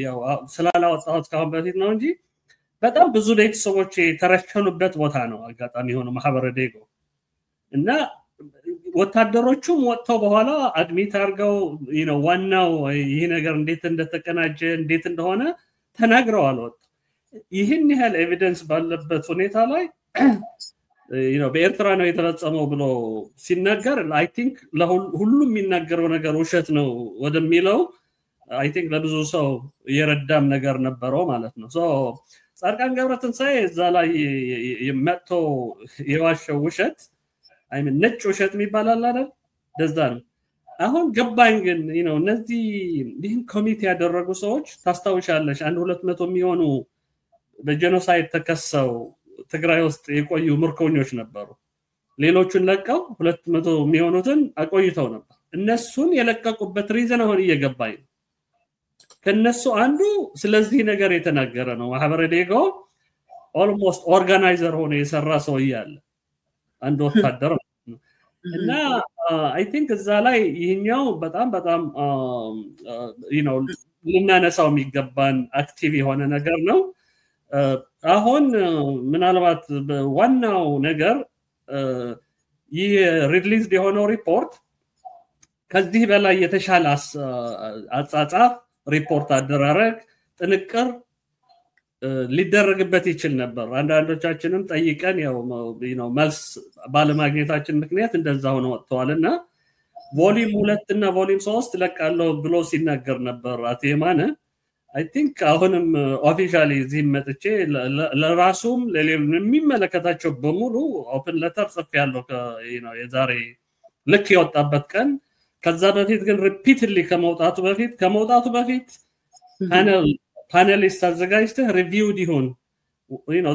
ያው ስላላወጣሁት ካሁን በፊት ነው እንጂ በጣም ብዙ ቤተሰቦች ተረሸኑበት ቦታ ነው አጋጣሚ ሆኖ ማህበረ ዴጎ እና ወታደሮቹም ወጥተው በኋላ አድሚት አርገው ዋናው ይሄ ነገር እንዴት እንደተቀናጀ እንዴት እንደሆነ ተናግረዋል ይሄን ያህል ኤቪደንስ ባለበት ሁኔታ ላይ በኤርትራ ነው የተፈጸመው ብሎ ሲናገር I think ለሁሉም የሚናገረው ነገር ውሸት ነው ወደሚለው I think ለብዙ ሰው የረዳም ነገር ነበረው ማለት ነው so ጻድቃን ገብረትንሳኤ እዛ ላይ የመጥቶ የዋሸው ውሸት I mean ነጭ ውሸት የሚባላል አይደል ደዛ ነው አሁን ገባኝ ግን እነዚህ ይህን ኮሚቴ ያደረጉ ሰዎች ታስታውሻለሽ 1-200 የሚሆኑ በጄኖሳይድ ተከሰው ትግራይ ውስጥ የቆዩ ምርኮኞች ነበሩ ሌሎቹን ለቀው 200 የሚሆኑትን አቆይተው ነበር እነሱን የለቀቁበት ሪዝን አሁን እየገባኝ ከነሱ አንዱ ስለዚህ ነገር የተናገረ ነው ማህበረ ዴጎ almost organizer ሆነ የሰራ ሰው ይያለ አንድ ወታደር እና I think እዛ ላይ ይሄኛው በጣም ልናነሳው የሚገባን አክቲቭ የሆነ ነገር ነው አሁን ምናልባት ዋናው ነገር ይሄ ሪሊዝድ የሆነው ሪፖርት ከዚህ በላይ የተሻለ አጻጻፍ ሪፖርት አደራረግ ጥንቅር ሊደረግበት ይችል ነበር አንዳንዶቻችንም ጠይቀን ያው መልስ ባለማግኘታችን ምክንያት እንደዛ ሆነ ወጥቷልና ቮሊዩም 2 እና ቮሊዩም 3 ለቃለው ብሎ ሲናገር ነበር አቴማነ I think አሁንም ኦፊሻሊ እዚህ መጥቼ ለራሱም ለሌሎችም የሚመለከታቸው በሙሉ ኦፕን ሌተር ጽፌያለሁ የዛሬ ልክ የወጣበት ቀን ከዛ በፊት ግን ሪፒትሊ ከመውጣቱ በፊት panelists አዘጋጅተህ ሪቪው ዲሆን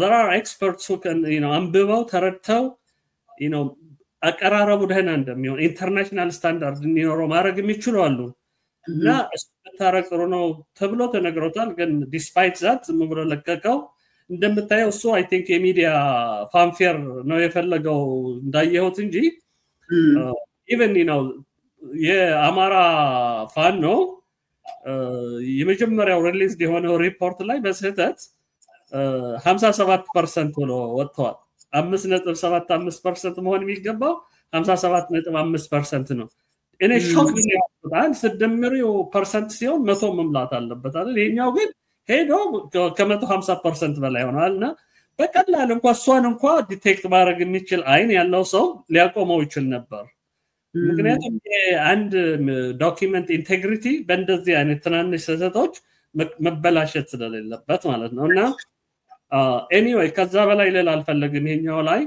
there are experts who can አንብበው ተረድተው አቀራረቡ ደህና እንደሚሆን ኢንተርናሽናል ስታንዳርድ እንዲኖረው ማድረግ የሚችሉ አሉ እና ተራቀሩ ነው ተብሎ ተነግሮታል ግን despite that ምብረ ለቀቀው እንደምታየው እሱ I think የሚዲያ ፋንፌር ነው የፈለገው እንዳየሁት እንጂ even የአማራ ፋን ነው የመጀመሪያው ሪሊዝ የሆነው ሪፖርት ላይ በስህተት 57% ሆኖ ወጥቷል 5.75% መሆን የሚገባው 57.5% ነው እኔ ሾክ ነው ስደምሪው ፐርሰንት ሲሆን 100 መምላት አለበት አይደል ይሄኛው ግን ሄዶ ከ150% በላይ ሆኗልና በቀላል እንኳን ሷን እንኳን ዲቴክት ማድረግ የሚችል አይን ያለው ሰው ሊያቆመው ይችል ነበር ምክንያቱም አንድ ዶክመንት ኢንቴግሪቲ በእንደዚህ አይነት ትናንሽ ስህተቶች መበላሸት ስለሌለበት ማለት ነውና anyway ከዛ በላይ ሌላ አልፈልግም ይሄኛው ላይ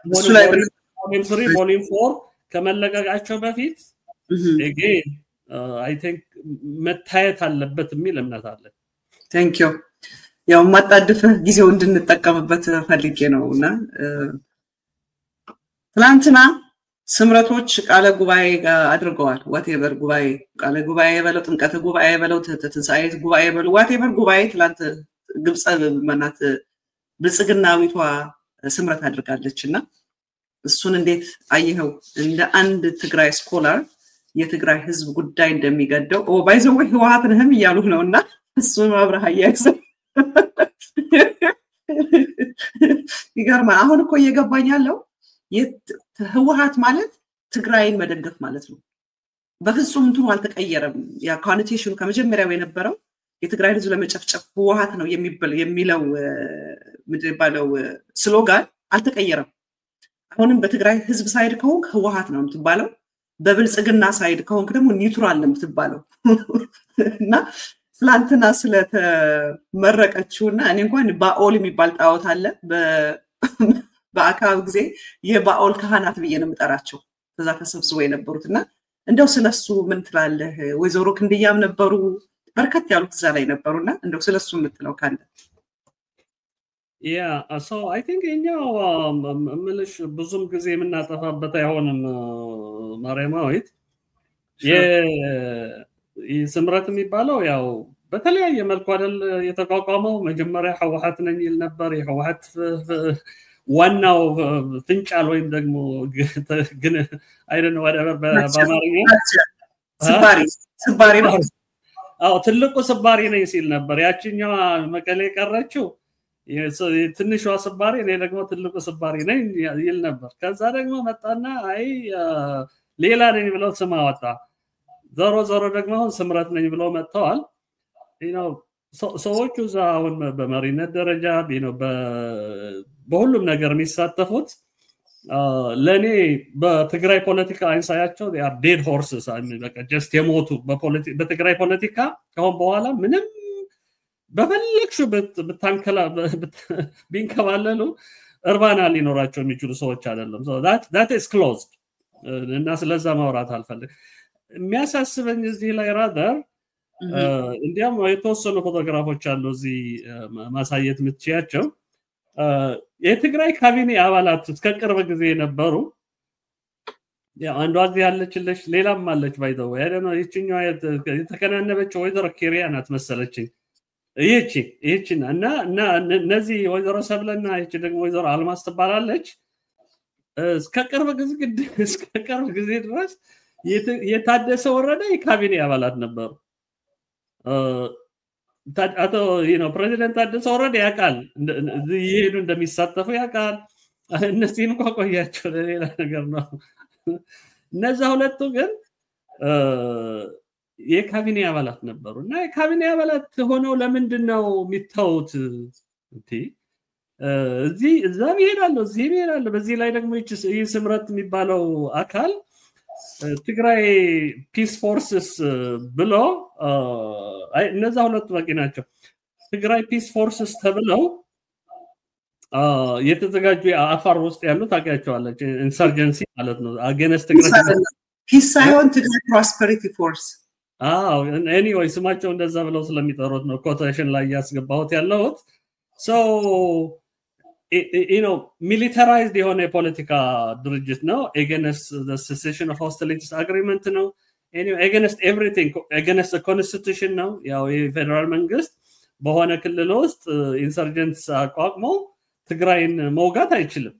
ቮሊዩም 3 ቮሊዩም 4 ከመለቀቃቸው በፊት again I think መታየት አለበት የሚል እምነት አለ thank you ያው ማጣደፈ ጊዜው እንድንጠቀምበት ፈልጌ ነውና ትላንትና ስምረቶች ቃለ ጉባኤ አድርገዋል whatever ጉባኤ ቃለ ጉባኤ በለው ጥምቀተ ጉባኤ በለው ትንሳኤ ጉባኤ በለው whatever ጉባኤ ትላንት ግብጽ መናት ብጽግናዊቷ ስምረት አድርጋለችና እሱን እንዴት አየኸው እንደ አንድ ትግራይ ስኮላር የትግራይ ህዝብ ጉዳይ እንደሚገደው ባይዘው ህዋት ነህም ይያሉ ነውና እሱ አብራሃ ያይዘ ይገርማል። አሁን እኮ እየገባኝ ያለው ህወሓት ማለት ትግራይን መደገፍ ማለት ነው። በፍጹም እንትኑ አልተቀየረም። ያ ኮኖቴሽኑ ከመጀመሪያው የነበረው የትግራይን ህዝብ ለመጨፍጨፍ ህወሓት ነው የሚለው ምንድን የሚባለው ስሎጋን አልተቀየረም። አሁንም በትግራይ ህዝብ ሳይድ ከሆንክ ህወሓት ነው የምትባለው፣ በብልጽግና ሳይድ ከሆንክ ደግሞ ኒውትራል ነው የምትባለው እና ትላንትና ስለተመረቀችውና እኔ እንኳን ባኦል የሚባል ጣዖት አለ በአካባቢ ጊዜ የባኦል ካህናት ብዬ ነው የምጠራቸው ከዛ ተሰብስበው የነበሩትና እንደው ስለሱ ምን ትላለህ? ወይዘሮ ክንድያም ነበሩ በርከት ያሉት እዛ ላይ ነበሩና እንደው ስለሱ የምትለው ካለ? Yeah, so I think እኛው ምልሽ ብዙም ጊዜ የምናጠፋበት አይሆንም ማርያማዊት የስምረት የሚባለው ያው በተለያየ መልኩ አይደል የተቋቋመው። መጀመሪያ ህወሓት ነኝ ይል ነበር። የህወሓት ዋናው ፍንጫል ወይም ደግሞ ግን አይደን whatever በአማርኛ ስባሪ ነው። አዎ ትልቁ ስባሪ ነኝ ሲል ነበር። ያቺኛው መቀሌ ቀረችው ትንሿ ስባሪ እኔ ደግሞ ትልቁ ስባሪ ነኝ ይል ነበር። ከዛ ደግሞ መጣና አይ ሌላ ነኝ ብለው ስም አወጣ። ዞሮ ደግሞ ስምረት ነኝ ብለው መጥተዋል። ሰዎቹ አሁን በመሪነት ደረጃ በሁሉም ነገር የሚሳተፉት ለኔ በትግራይ ፖለቲካ አይንሳያቸው they are dead horses በቃ just የሞቱ በትግራይ ፖለቲካ ከሆነ በኋላ ምንም በፈለክሹ በታንከላ ቢንከባለሉ እርባና ሊኖራቸው የሚችሉ ሰዎች አይደለም። so that is closed እና ስለዛ ማውራት አልፈልግ። የሚያሳስበኝ እዚህ ላይ rather እንዲያም የተወሰኑ ፎቶግራፎች አሉ እዚህ ማሳየት የምትችያቸው የትግራይ ካቢኔ አባላት እስከ ቅርብ ጊዜ ነበሩ። ያው አንዷ እዚህ ያለችልሽ ሌላም አለች ባይዘው ያደነ ይችኛው የተከናነበችው ወይዘሮ ኬሪያ ናት መሰለችኝ። ይህቺና እና እነዚህ ወይዘሮ ሰብለና ይህቺ ደግሞ ወይዘሮ አልማስ ትባላለች። እስከ ቅርብ ጊዜ ድረስ የታደሰ ወረደ የካቢኔ አባላት ነበሩ። አቶ ፕሬዚደንት ታደሰ ወረደ ያውቃል ይሄዱ እንደሚሳተፉ ያውቃል። እነዚህን ቆያቸው ለሌላ ነገር ነው። እነዛ ሁለቱ ግን የካቢኔ አባላት ነበሩና የካቢኔ አባላት ሆነው ለምንድነው የሚታውት እንዴ? እዛም ይሄዳሉ እዚህም ይሄዳሉ። በዚህ ላይ ደግሞ ይህ ስምረት የሚባለው አካል ትግራይ ፒስ ፎርስስ ብሎ እነዛ ሁለቱ በቂ ናቸው። ትግራይ ፒስ ፎርስስ ተብለው የተዘጋጁ አፋር ውስጥ ያሉት ታውቂያቸዋለች። ኢንሰርጀንሲ ማለት ነው አገነስት ትግራይ ፒስ ሳይሆን ትግራይ ፕሮስፐሪቲ ፎርስ። ኤኒዌይ ስማቸው እንደዛ ብለው ስለሚጠሩት ነው ኮቴሽን ላይ ያስገባሁት ያለሁት። so militarized የሆነ የፖለቲካ ድርጅት ነው። against the cessation of hostilities agreement ነው። against everything, against the constitution ነው። ያው የፌደራል መንግስት በሆነ ክልል ውስጥ ኢንሰርጀንትስ አቋቁሞ ትግራይን መውጋት አይችልም።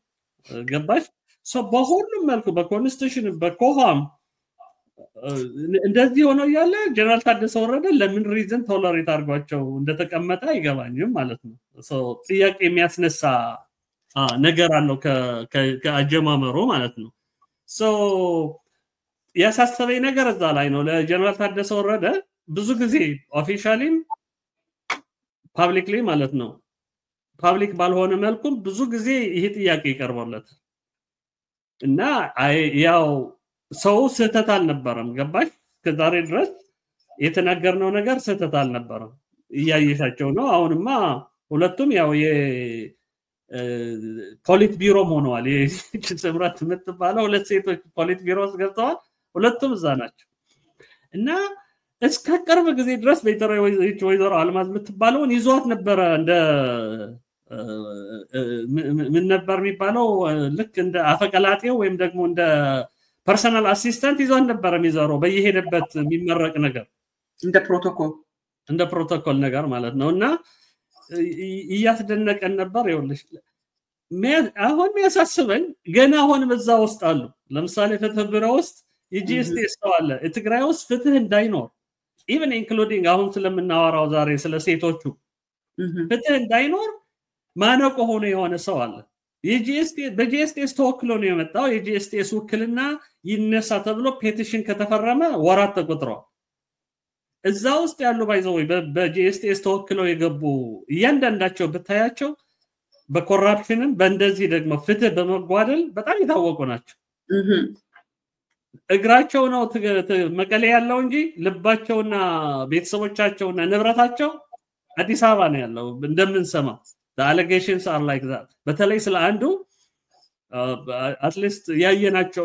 ገባሽ? so በሁሉም መልኩ በኮንስቲቱሽን በኮሃም እንደዚህ ሆኖ ያለ ጀነራል ታደሰ ወረደ ለምን ሪዝን ቶለሬት አድርጓቸው እንደተቀመጠ አይገባኝም ማለት ነው። so ጥያቄ የሚያስነሳ ነገር አለው ከአጀማመሩ ማለት ነው። so ያሳሰበኝ ነገር እዛ ላይ ነው። ለጀነራል ታደሰ ወረደ ብዙ ጊዜ ኦፊሻሊም ፐብሊክሊ ማለት ነው ፐብሊክ ባልሆነ መልኩ ብዙ ጊዜ ይሄ ጥያቄ ይቀርባለት እና ያው ሰው ስህተት አልነበረም። ገባሽ? ከዛሬ ድረስ የተናገርነው ነገር ስህተት አልነበረም። እያየሻቸው ነው። አሁንማ ሁለቱም ያው የፖሊት ቢሮ ሆነዋል። ስምረት የምትባለው ሁለት ሴቶች ፖሊት ቢሮ ውስጥ ገብተዋል። ሁለቱም እዛ ናቸው እና እስከ ቅርብ ጊዜ ድረስ ወይዘሮ አልማዝ የምትባለውን ይዟት ነበረ እንደ ምን ነበር የሚባለው ልክ እንደ አፈቀላጤው ወይም ደግሞ እንደ ፐርሰናል አሲስታንት ይዟት ነበር የሚዘረው በየሄደበት የሚመረቅ ነገር እንደ ፕሮቶኮል ነገር ማለት ነው። እና እያስደነቀን ነበር። ይኸውልሽ አሁን የሚያሳስበኝ ገና አሁን በዛ ውስጥ አሉ። ለምሳሌ ፍትህ ቢሮ ውስጥ የጂኤስቲኤስ አለ። ትግራይ ውስጥ ፍትህ እንዳይኖር ኢቭን ኢንክሉዲንግ አሁን ስለምናወራው ዛሬ ስለ ሴቶቹ ፍትህ እንዳይኖር ማነቆ ሆኖ የሆነ ሰው አለ በጂኤስቲኤስ ተወክሎ ነው የመጣው የጂኤስቲኤስ ውክልና ይነሳ ተብሎ ፔቲሽን ከተፈረመ ወራት ተቆጥሯል እዛ ውስጥ ያሉ ባይዘው በጂኤስቲኤስ ተወክለው የገቡ እያንዳንዳቸው ብታያቸው በኮራፕሽንም በእንደዚህ ደግሞ ፍትህ በመጓደል በጣም የታወቁ ናቸው እግራቸው ነው መቀሌ ያለው እንጂ ልባቸውና ቤተሰቦቻቸውና ንብረታቸው አዲስ አበባ ነው ያለው እንደምንሰማው the allegations are like that በተለይ ስለ አንዱ at least ያየናቸው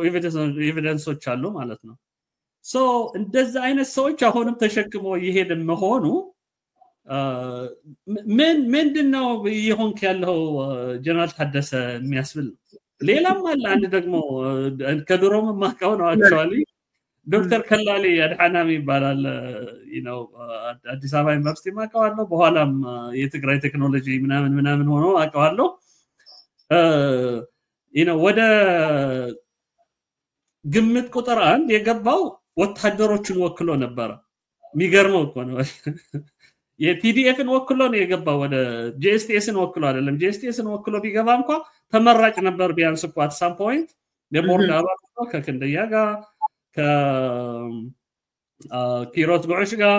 ኤቪደንሶች አሉ ማለት ነው so እንደዛ አይነት ሰዎች አሁንም ተሸክመው ይሄድ መሆኑ ምንድነው ይሆንክ ያለው ጀነራል ታደሰ የሚያስብል ሌላም አለ አንድ ደግሞ ከድሮም ማቀው ነው actually ዶክተር ከላሊ አድሃናሚ ይባላል አዲስ አበባ ዩኒቨርሲቲ ማቀዋለሁ በኋላም የትግራይ ቴክኖሎጂ ምናምን ሆኖ አቀዋለሁ ወደ ግምት ቁጥር 1 የገባው ወታደሮችን ወክሎ ነበር የሚገርመው እኮ ነው የቲዲኤፍን ወክሎ ነው የገባው ወደ ጂኤስቲኤስን ወክሎ አይደለም ጂኤስቲኤስን ወክሎ ቢገባ እንኳን ተመራጭ ነበር ቢያንስ እኮ at some point የቦርድ አባል ከክንደያ ጋር ከኪሮስ ጉዕሽ ጋር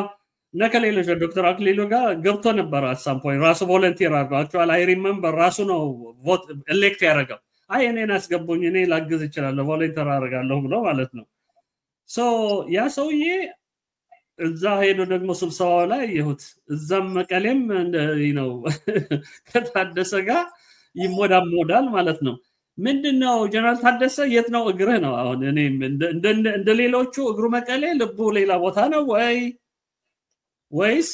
ነከሌሎች ዶክተር አክሊሉ ጋር ገብቶ ነበር at some point ራሱ ቮለንቲር አድርጎ actually I remember ራሱ ነው ቮት ኤሌክት ያደረገው አይ እኔን አስገቡኝ እኔ ላግዝ እችላለሁ ቮለንቲር አደርጋለሁ ብሎ ማለት ነው so ያ ሰውዬ እዛ ሄዶ ደግሞ ስብሰባው ላይ ይሁት እዛም መቀሌም ከታደሰ ጋር ይሞዳል ማለት ነው ምንድነው ጀነራል ታደሰ የት ነው እግርህ ነው አሁን እኔ እንደ ሌሎቹ እግሩ መቀሌ ልቡ ሌላ ቦታ ነው ወይስ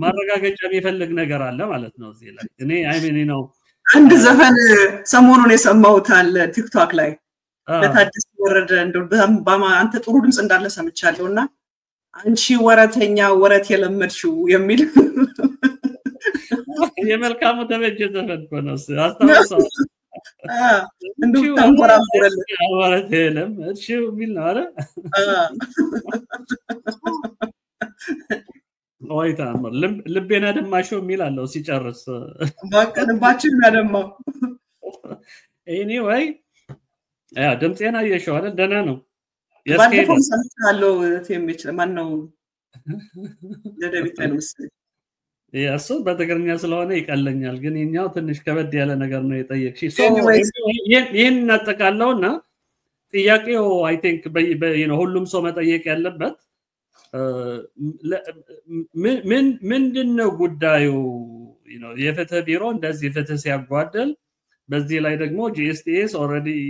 ማረጋገጫ የሚፈልግ ነገር አለ ማለት ነው እዚህ ላይ እኔ ነው አንድ ዘፈን ሰሞኑን የሰማሁት አለ ቲክቶክ ላይ ለታደሰ ወረደ እንደው አንተ ጥሩ ድምጽ እንዳለ ሰምቻለሁና አንቺ ወረተኛ ወረት የለመድሽው የሚል የመልካሙ ተበጀ ዘፈን ነው አስተዋውሰው እንደው ታንቆራቆረለ ወረት የለመድሽው የሚል ነው አይደል ወይ ታምር ልቤና ደማሽው የሚል አለው ሲጨርስ ባቀንባችን ያደማው anyway ድምጼና እየሸው አይደል ደና ነው ባለፈው ሰምቻለሁ ተምች ማን ነው ለደቢት ነው መሰለኝ ያሱ በትግርኛ ስለሆነ ይቀለኛል ግን የኛው ትንሽ ከበድ ያለ ነገር ነው የጠየቅሽ ይሄን እናጠቃለውና ጥያቄው I think ሁሉም ሰው መጠየቅ ያለበት ምንድነው ጉዳዩ የፍትህ ቢሮ እንደዚህ ፍትህ ሲያጓደል በዚህ ላይ ደግሞ ጂኤስቲኤስ already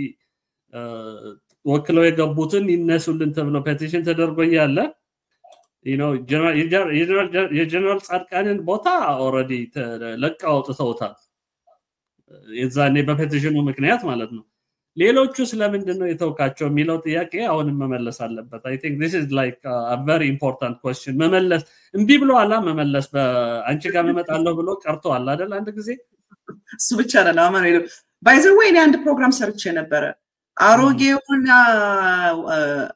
ወክለው የገቡትን ይነሱልን ተብሎ ፔቲሽን ተደርጎ ያለ የጀነራል ጻድቃንን ቦታ already ለቀው አውጥተውታል የዛኔ በፔቲሽኑ ምክንያት ማለት ነው ሌሎቹ ስለምንድነው የተውካቸው የሚለው ጥያቄ አሁንም መመለስ አለበት I think this is like a very important question መመለስ እንቢ ብሎ አላ መመለስ በአንቺ ጋር መመጣለው ብሎ ቀርቷል አይደል አንድ ጊዜ እሱ ብቻ ነው ማለት ነው by the way አንድ ፕሮግራም ሰርቼ ነበር አሮጌውና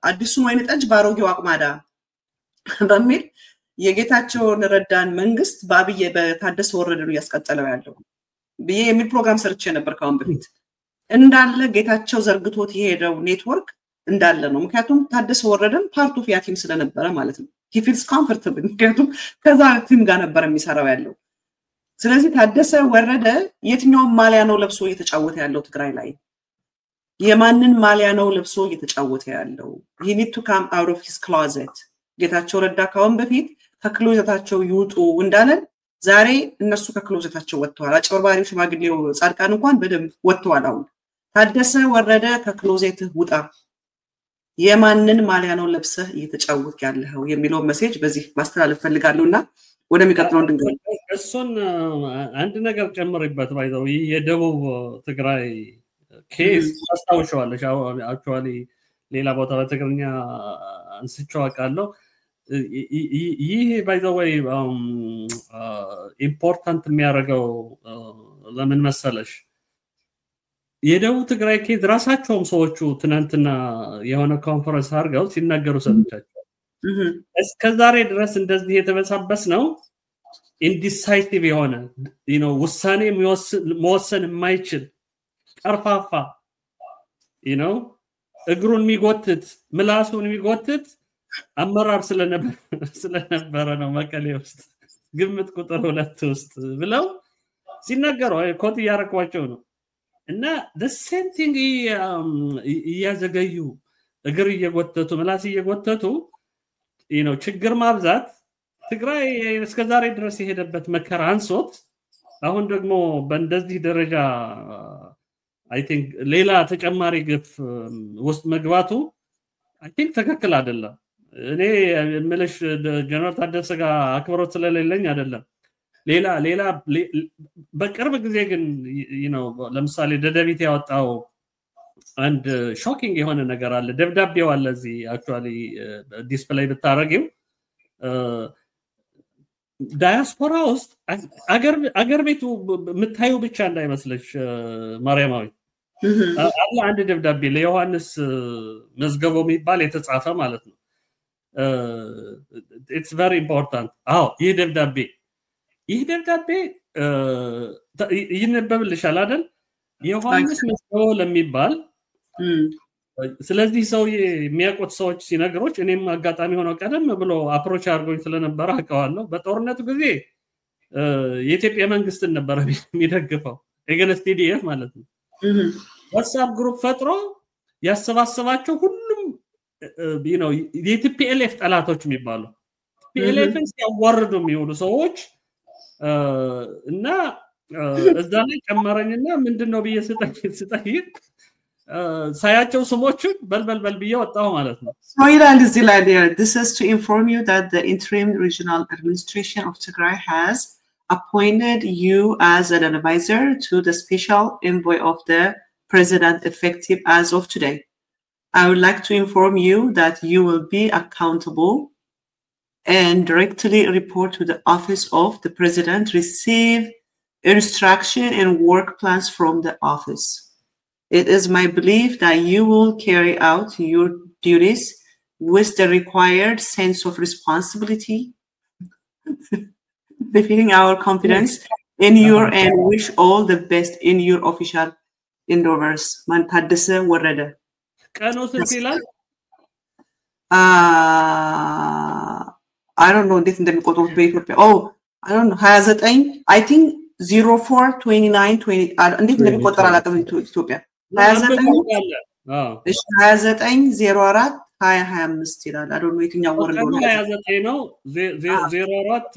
አዲሱን ወይን ጠጅ ባሮጌው አቅማዳ በሚል የጌታቸውን ረዳን መንግስት ባብዬ በታደሰ ወረደ ነው ያስቀጠለው ያለው ብዬ የሚል ፕሮግራም ሰርቼ ነበር ካሁን በፊት እንዳለ ጌታቸው ዘርግቶት የሄደው ኔትወርክ እንዳለ ነው ምክንያቱም ታደሰ ወረደን ፓርት ኦፍ ያቲም ስለነበረ ማለት ነው he feels comfortable ምክንያቱም ከዛ ቲም ጋር ነበር የሚሰራው ያለው ስለዚህ ታደሰ ወረደ የትኛው ማሊያ ነው ለብሶ እየተጫወተ ያለው ትግራይ ላይ የማንን ማሊያ ነው ለብሶ እየተጫወተ ያለው he need to come out of his closet ጌታቸው ረዳ ካሁን በፊት ከክሎዘታቸው ይውጡ እንዳለ ዛሬ እነሱ ከክሎዘታቸው ወጥተዋል አጭበርባሪው ሽማግሌው ጻድቃን እንኳን በደንብ ወጥተዋል አሁን ታደሰ ወረደ ከክሎዘት ውጣ የማንን ማሊያ ነው ለብሰህ እየተጫወትክ ያለው የሚለው ሜሴጅ በዚህ ማስተላለፍ ፈልጋለሁና ወደሚቀጥለው እንድንገባ እሱን አንድ ነገር ጨምርበት ባይዘው የደቡብ ትግራይ ኬስ አስተዋውሻለሁ actually ሌላ ቦታ በትግርኛ አንስቼው አውቃለሁ ይሄ by the way important የሚያደርገው ለምን መሰለሽ የደቡብ ትግራይ ኬዝ ራሳቸውም ሰዎቹ ትናንትና የሆነ ኮንፈረንስ አድርገው ሲናገሩ ሰምቻቸው እስከዛሬ ድረስ እንደዚህ የተበሳበስ ነው ኢንዲሳይሲቭ የሆነ ውሳኔ መወሰን የማይችል ቀርፋፋ እግሩን የሚጎትት ምላሱን የሚጎትት አመራር ስለነበረ ነው መቀሌ ውስጥ ግምት ቁጥር 2 ውስጥ ብለው ሲናገሩ ኮት ያረኳቸው ነው እና the same thing እያዘገዩ እግር እየጎተቱ ምላስ እየጎተቱ ችግር ማብዛት ትግራይ እስከዛሬ ድረስ የሄደበት መከራ አንሶት አሁን ደግሞ በእንደዚህ ደረጃ I think ሌላ ተጨማሪ ግፍ ውስጥ መግባቱ I think ትክክል አይደለም እኔ ምልሽ ጀነራል ታደሰ ጋር አክብሮት ስለሌለኝ አይደለም ሌላ በቅርብ ጊዜ ግን ለምሳሌ ደደቢት ያወጣው አንድ ሾኪንግ የሆነ ነገር አለ ደብዳቤው አለ እዚህ አክቹአሊ ዲስፕሌይ ብታረጊው ዳያስፖራ ውስጥ አገር ቤቱ ምታዩ ብቻ እንዳይመስልሽ ማርያማዊ አለ አንድ ደብዳቤ ለዮሐንስ መዝገቦ የሚባል የተጻፈ ማለት ነው it's very important ይህ ደብዳቤ ይነበብልሻል አይደል ዮሐንስ መዝገቦ ለሚባል ስለዚህ ሰው የሚያቆት ሰዎች ሲነግሮች እኔም አጋጣሚ ሆኖ ቀደም ብሎ አፕሮች አድርጎኝ ስለነበረ አውቀዋለሁ በጦርነቱ ጊዜ የኢትዮጵያ መንግስትን ነበር የሚደግፈው ኤገነስ ቲዲኤፍ ማለት ነው ዋትስአፕ ግሩፕ ፈጥሮ ያሰባሰባቸው ሁሉም የቲፒኤልኤፍ ጠላቶች የሚባሉ ቲፒኤልኤፍን ሲያዋርዱ የሚውሉ ሰዎች እና እዛ ላይ ጨመረኝና ምንድነው ብዬ ስጠይቅ ሳያቸው ስሞቹን በልበልበል ብዬ ወጣው ማለት ነው This is to inform you that the interim regional administration of Tigray has appointed you as an advisor to the special envoy of the president effective as of today. I would like to inform you that you will be accountable and directly report to the office of the president, receive instruction and work plans from the office. It is my belief that you will carry out your duties with the required sense of responsibility, befitting our confidence in you and wish all the best in your official endeavors. Man Taddese Warrede. Kano Sintila? I don't know this in the I don't know. Has it I think 042920 እንዴት እንደሚቆጠር አላውቅም ኢትዮጵያ 2904 ይላል I don't know የትኛው ወር እንደሆነ 29 ነው 04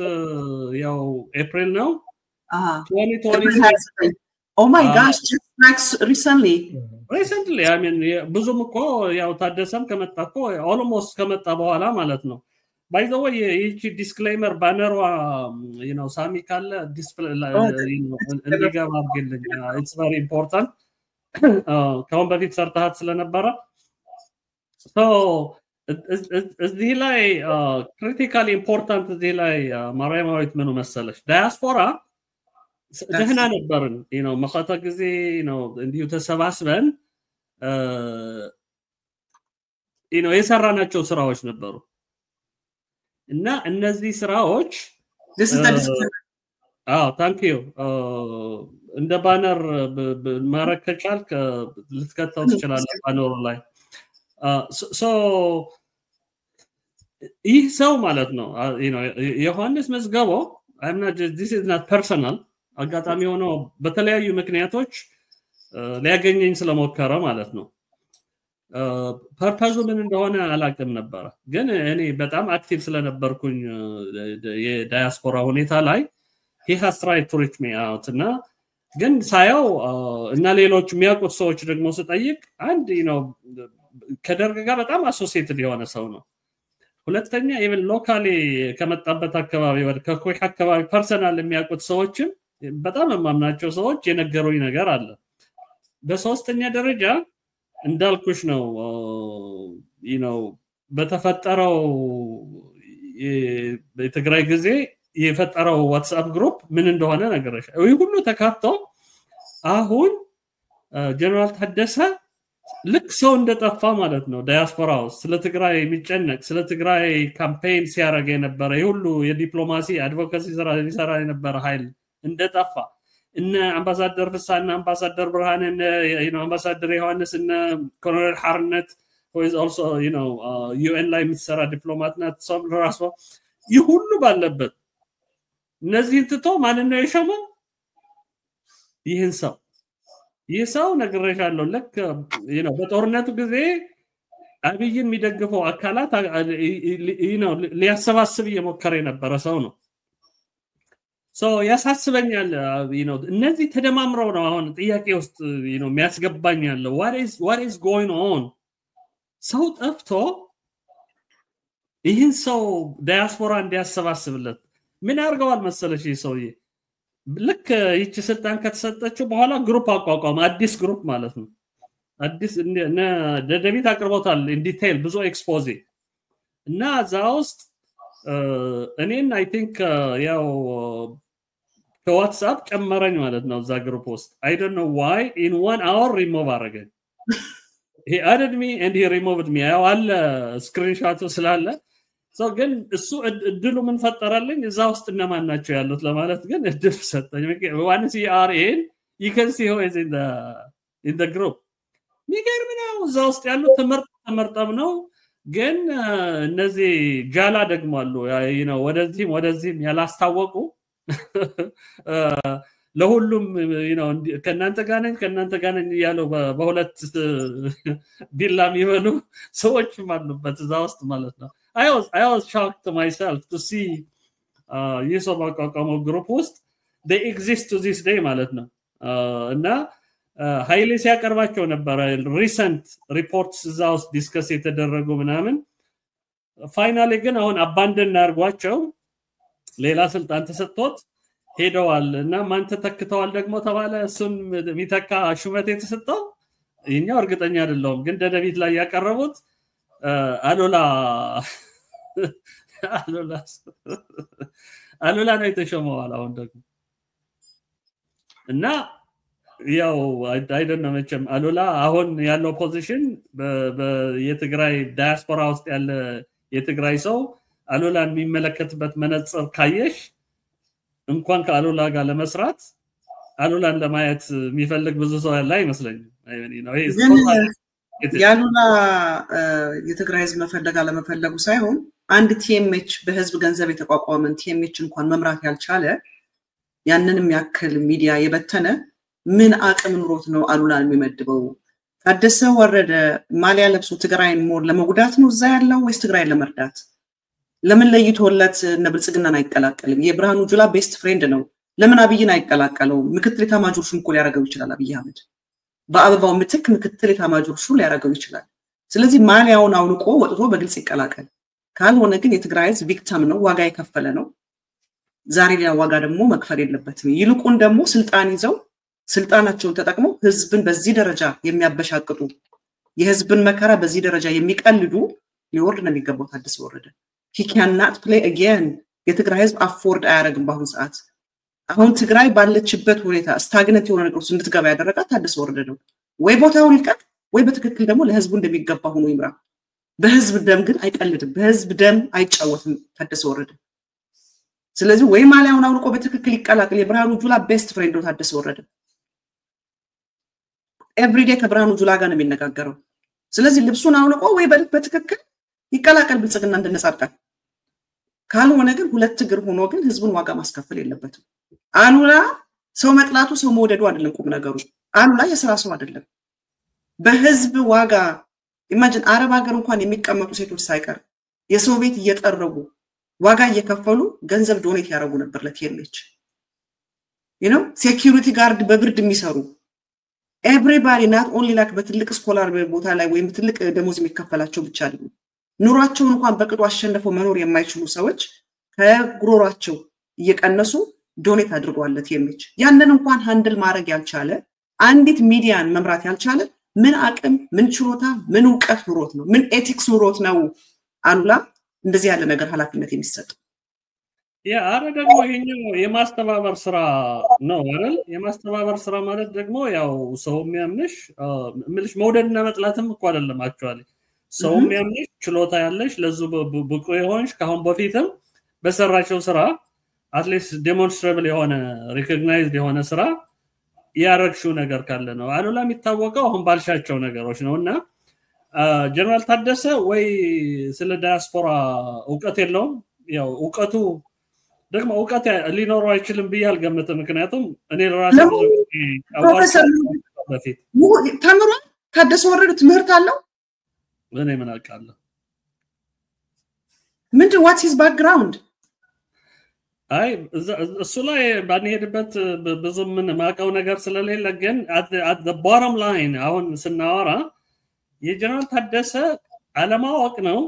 ያው ኤፕሪል ነው 2020 Oh my gosh just like recently I mean ብዙም እኮ ያው ታደሰም ከመጣ እኮ almost ከመጣ በኋላ ማለት ነው By the way, each disclaimer banner, Sami Kalla display, it's very important. Kawan bafit sartahat sila nabara. So, zilay critically important zilay maramawit menu masalash. Diaspora, dehna nabaran, makata gizi, indiyu tasabasban, yesarranacho srawoch nabaru. እና እነዚህ ስራዎች this is the disclaimer thank you እንደ ባነር ማረክ ከቻልክ ልትከታው ትችላለህ ባነሩ ላይ so ይህ ሰው ማለት ነው ዮሐንስ መዝገቦ I'm not just, this is not personal አጋጣሚ ሆኖ በተለያዩ ምክንያቶች ሊያገኘኝ ስለሞከረ ማለት ነው ፐርፐዙ ምን እንደሆነ አላውቅም ነበር ግን እኔ በጣም አክቲቭ ስለነበርኩኝ የዳያስፖራ ሁኔታ ላይ he has tried to reach me out እና ግን ሳያው እና ሌሎች የሚያውቁት ሰዎች ደግሞ ስጠይቅ አንድ ከደርግ ጋር በጣም አሶሲኤትድ የሆነ ሰው ነው ሁለተኛ even locally ከመጣበት አካባቢ ወደ ከኮይ አካባቢ ፐርሰናል የሚያውቁት ሰዎችም በጣም የማምናቸው ሰዎች የነገሩኝ ነገር አለ በሶስተኛ ደረጃ እንዳልኩሽ ነው በተፈጠረው በትግራይ ጊዜ የፈጠረው ዋትስአፕ ግሩፕ ምን እንደሆነ ነገርሽ ወይ ሁሉ ተካቶ አሁን ጀነራል ታደሰ ልክ ሰው እንደጠፋ ማለት ነው ዳያስፖራው ስለ ትግራይ የሚጨነቅ ስለ ትግራይ ካምፔን ሲያደርግ የነበረ ሁሉ የዲፕሎማሲ አድቮካሲ ሲሰራ የነበረ ኃይል እንደጠፋ እነ አምባሳደር ፍሳና አምባሳደር ብርሃን እነ አምባሳደር ዮሐንስ እነ ኮሎኔል ሐርነት who is also UN ላይ የሚሰራ ዲፕሎማት ናት ሰው ራሷ ይሁሉ ባለበት እነዚህ ትቶ ማን ነው የሾመው ይህን ሰው ይሳው ነግሬሻለሁ ለክ በጦርነቱ ጊዜ አብይን የሚደግፈው አካላት ሊያሰባስብ የሞከረ የነበረ ሰው ነው so ያሳስበኛል እነዚህ ተደማምረው ነው አሁን ጥያቄ ውስጥ የሚያስገባኝ ያለው what is going on ሰው ጠፍቶ ይህን ሰው ዳያስፖራ እንዲያሰባስብለት ምን አርገዋል መሰለሽ ሰውዬ ልክ ይቺ ስልጣን ከተሰጠችው በኋላ ግሩፕ አቋቋመ አዲስ ግሩፕ ማለት ነው አዲስ ደደቢት አቅርቦታል ኢን ዲቴል ብዙ ኤክስፖዚ እና ዛውስት እኔን አይ ቲንክ ያው ከዋትስአፕ ጨመረኝ ማለት ነው ዛ ግሩፕ ውስጥ I don't know why in 1 hour remove አረገኝ he added me and he removed me ያው አለ ስክሪንሾቱ ስላለ so ግን እሱ እድሉ ምን ፈጠራለኝ እዛ ውስጥ እነማን ናቸው ያሉት ለማለት ግን እድል ሰጠኝ once you are in you can see who is in the group ሚገርም ነው እዛ ውስጥ ያሉት ተመርጠም ነው ግን እነዚህ ጃላ ደግሞ አሉ ወደዚህም ያላስታወቁ ለሁሉም ከናንተ ጋር ነኝ ያለው በሁለት ቢላም ይበሉ ሰዎች ማሉበት እዛ ውስጥ ማለት ነው I was shocked to myself to see የሶባቋቋመው ግሩፕ ውስጥ they exist to this day ማለት ነው እና ኃይሌ ሲያቀርባቸው ነበር recent reports እዛ ውስጥ ዲስከስ የተደረጉ ምናምን ፋይናሊ ግን አሁን አባንደን አርጓቸው ሌላ ስልጣን ተሰጥቶት ሄደዋል እና ማን ተተክተዋል ደግሞ ተባለ እሱን ሚተካ ሹመት የተሰጠው ይኛው እርግጠኛ አይደለም ግን ደደቢት ላይ ያቀረቡት አሉላ ነው የተሾመዋል አሁን ደግሞ እና ያው I don't know መቼም አሉላ አሁን ያለው ፖዚሽን የትግራይ ዳያስፖራ ውስጥ ያለ የትግራይ ሰው አሉላን የሚመለከትበት መነጽር ካየሽ እንኳን ከአሉላ ጋር ለመስራት አሉላን ለማየት የሚፈልግ ብዙ ሰው ያለ አይመስለኝም ያሉላ የትግራይ ህዝብ መፈለግ አለመፈለጉ ሳይሆን አንድ ቲኤምኤች በህዝብ ገንዘብ የተቋቋመን ቲኤምኤች እንኳን መምራት ያልቻለ ያንንም ያክል ሚዲያ የበተነ ምን አቅም ኑሮት ነው አሉላን የሚመድበው ታደሰ ወረደ ማሊያ ለብሶ ትግራይን ሞር ለመጉዳት ነው እዛ ያለው ወይስ ትግራይን ለመርዳት ለምን ለይቶለት ነብልጽግናን አይቀላቀልም የብርሃኑ ጁላ ቤስት ፍሬንድ ነው ለምን አብይን አይቀላቀለው ምክትል ኤታማዦር ሹም እኮ ሊያረጋው ይችላል አብይ አህመድ በአበባው ምትክ ምክትል ኤታማዦር ሹም ሊያረጋው ይችላል ስለዚህ ማሊያውን አውልቆ ወጥቶ በግልጽ ይቀላቀል ካልሆነ ግን የትግራይ ህዝብ ቪክቲም ነው ዋጋ የከፈለ ነው ዛሬ ያ ዋጋ ደግሞ መክፈል የለበትም ይልቁን ደግሞ ስልጣን ይዘው ስልጣናቸውን ተጠቅመው ህዝብን በዚህ ደረጃ የሚያበሻቅጡ የህዝብን መከራ በዚህ ደረጃ የሚቀልዱ ሊወርድ ነው የሚገባው ታደሰ ወረደ he cannot play again የትግራይ ህዝብ አፎርድ አያረግም በአሁኑ ሰዓት አሁን ትግራይ ባለችበት ሁኔታ ስታግነንት የሆነ ነገር ውስጥ እንድትገባ ያደረጋት ታደሰ ወረደ ነው ወይ ቦታውን ይልቀቅ ወይ በትክክል ደግሞ ለህዝቡ እንደሚገባ ሆኖ ይምራ በህዝብ ደም ግን አይቀልድም በህዝብ ደም አይጫወትም ታደሰ ወረደ ስለዚህ ወይ ማሊያውን አውልቆ በትክክል ይቀላቀል የብርሃኑ ጁላ ቤስት ፍሬንድ ነው ታደሰ ወረደ every day ከብርሃኑ ጁላ ጋር ነው የሚነጋገረው ስለዚህ ልብሱን አውልቆ ወይ በትክክል ይቀላቀል ብልጽግና እንደነጻድቃል ካልሆነ ግን ሁለት እግር ሆኖ ግን ህዝቡን ዋጋ ማስከፈል የለበትም አሉላ ሰው መጥላቱ ሰው መወደዱ አይደለም ቁም ነገሩ አሉላ የሥራ ሰው አይደለም በህዝብ ዋጋ ኢማጂን አረብ ሀገር እንኳን የሚቀመጡ ሴቶች ሳይቀር የሰው ቤት እየጠረጉ ዋጋ እየከፈሉ ገንዘብ ዶኔት ያደርጉ ነበር ለቲኤምኤች ሴኩሪቲ ጋርድ በብርድ የሚሰሩ everybody not only like በትልቅ ስኮላር ቦታ ላይ ወይ በትልቅ ደሞዝ የሚከፈላቸው ብቻ አይደለም ኑሯቸውን እንኳን በቅጡ አሸንፈው መኖር የማይችሉ ሰዎች ከጉሮሯቸው እየቀነሱ ዶኔት አድርገዋል ለቲኤምኤች ያንን እንኳን ሃንድል ማድረግ ያልቻለ አንዲት ሚዲያን መምራት ያልቻለ ምን አቅም ምን ችሎታ ምን ዕውቀት ኑሮት ነው ምን ኤቲክስ ኑሮት ነው አሉላ እንደዚህ ያለ ነገር ኃላፊነት የሚሰጥ ያ አረ ደግሞ ይሄኛው የማስተባበር ስራ ነው አይደል? የማስተባበር ስራ ማለት ደግሞ ያው ሰው የሚያምንሽ ምልሽ መውደድና መጥላትም እኮ አይደለም አክቹአሊ ሰው የሚያምንሽ ችሎታ ያለሽ ለዙ ብቁ የሆንሽ ካሁን በፊትም በሰራቸው ስራ አትሊስት ዴሞንስትራብል የሆነ ሪኮግናይዝድ የሆነ ስራ ያረግሽው ነገር ካለ ነው አሉላ የሚታወቀው አሁን ባልሻቸው ነገሮች ነውና ጀነራል ታደሰ ወይ ስለ ዳያስፖራ ዕውቀት የለውም ያው ዕውቀቱ ደግሞ ዕውቀት ሊኖረው አይችልም ብያል ገመተ ምክንያቱም እኔ ለራሴ ፕሮፌሰር ተምሮ ታደሰ ወረደ ትምህርት አለው እኔ ምን አውቃለሁ ምንድን what's his background አይ እሱ ላይ ባንሄድበት ብዙ ምን ማቀው ነገር ስለሌለ ግን at the bottom line አሁን ስናወራ የጀነራል ታደሰ አለማወቅ ነው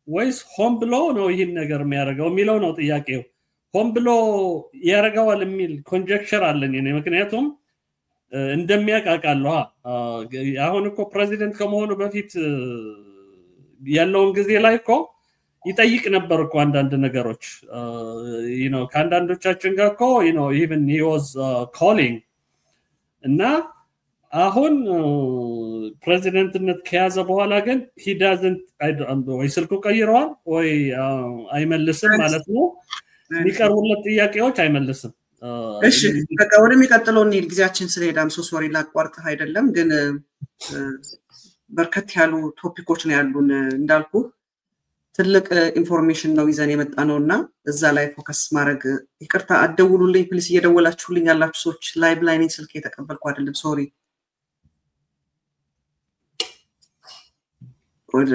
ወይስ ሆን ብሎ ነው ይሄን ነገር የሚያደርገው የሚለው ነው ጥያቄው ሆን ብሎ ያረጋዋል የሚል ኮንጀክቸር አለኝ እኔ ምክንያቱም እንደሚያቃቃለው አሁን እኮ ፕሬዚደንት ከመሆኑ በፊት ያለውን ጊዜ ላይ እኮ ይጠይቅ ነበር እኮ አንዳንድ ነገሮች you know ካንዳንዶቻችን ጋር እኮ you know even he was calling እና አሁን ፕሬዚደንትነት ከያዘ በኋላ ግን he doesn't ወይ ስልኩ ቀይሯል ወይ አይመልስም ማለት ነው ሊቀርቡለት ጥያቄዎች አይመልስም እሺ በቃ ወደሚቀጥለው እንሂድ ጊዜያችን ስለሄዳም ሶሪ ላቋርጥ አይደለም ግን በርከት ያሉ ቶፒኮች ነው ያሉን እንዳልኩ ትልቅ ኢንፎርሜሽን ነው ይዘን የመጣ ነውና እዛ ላይ ፎከስ ማድረግ ይቅርታ አደውሉልኝ ፕሊስ እየደወላችሁልኝ ያላችሁ ሰዎች ላይቭ ላይ ነኝ ስልክ የተቀበልኩ አይደለም ሶሪ ወደ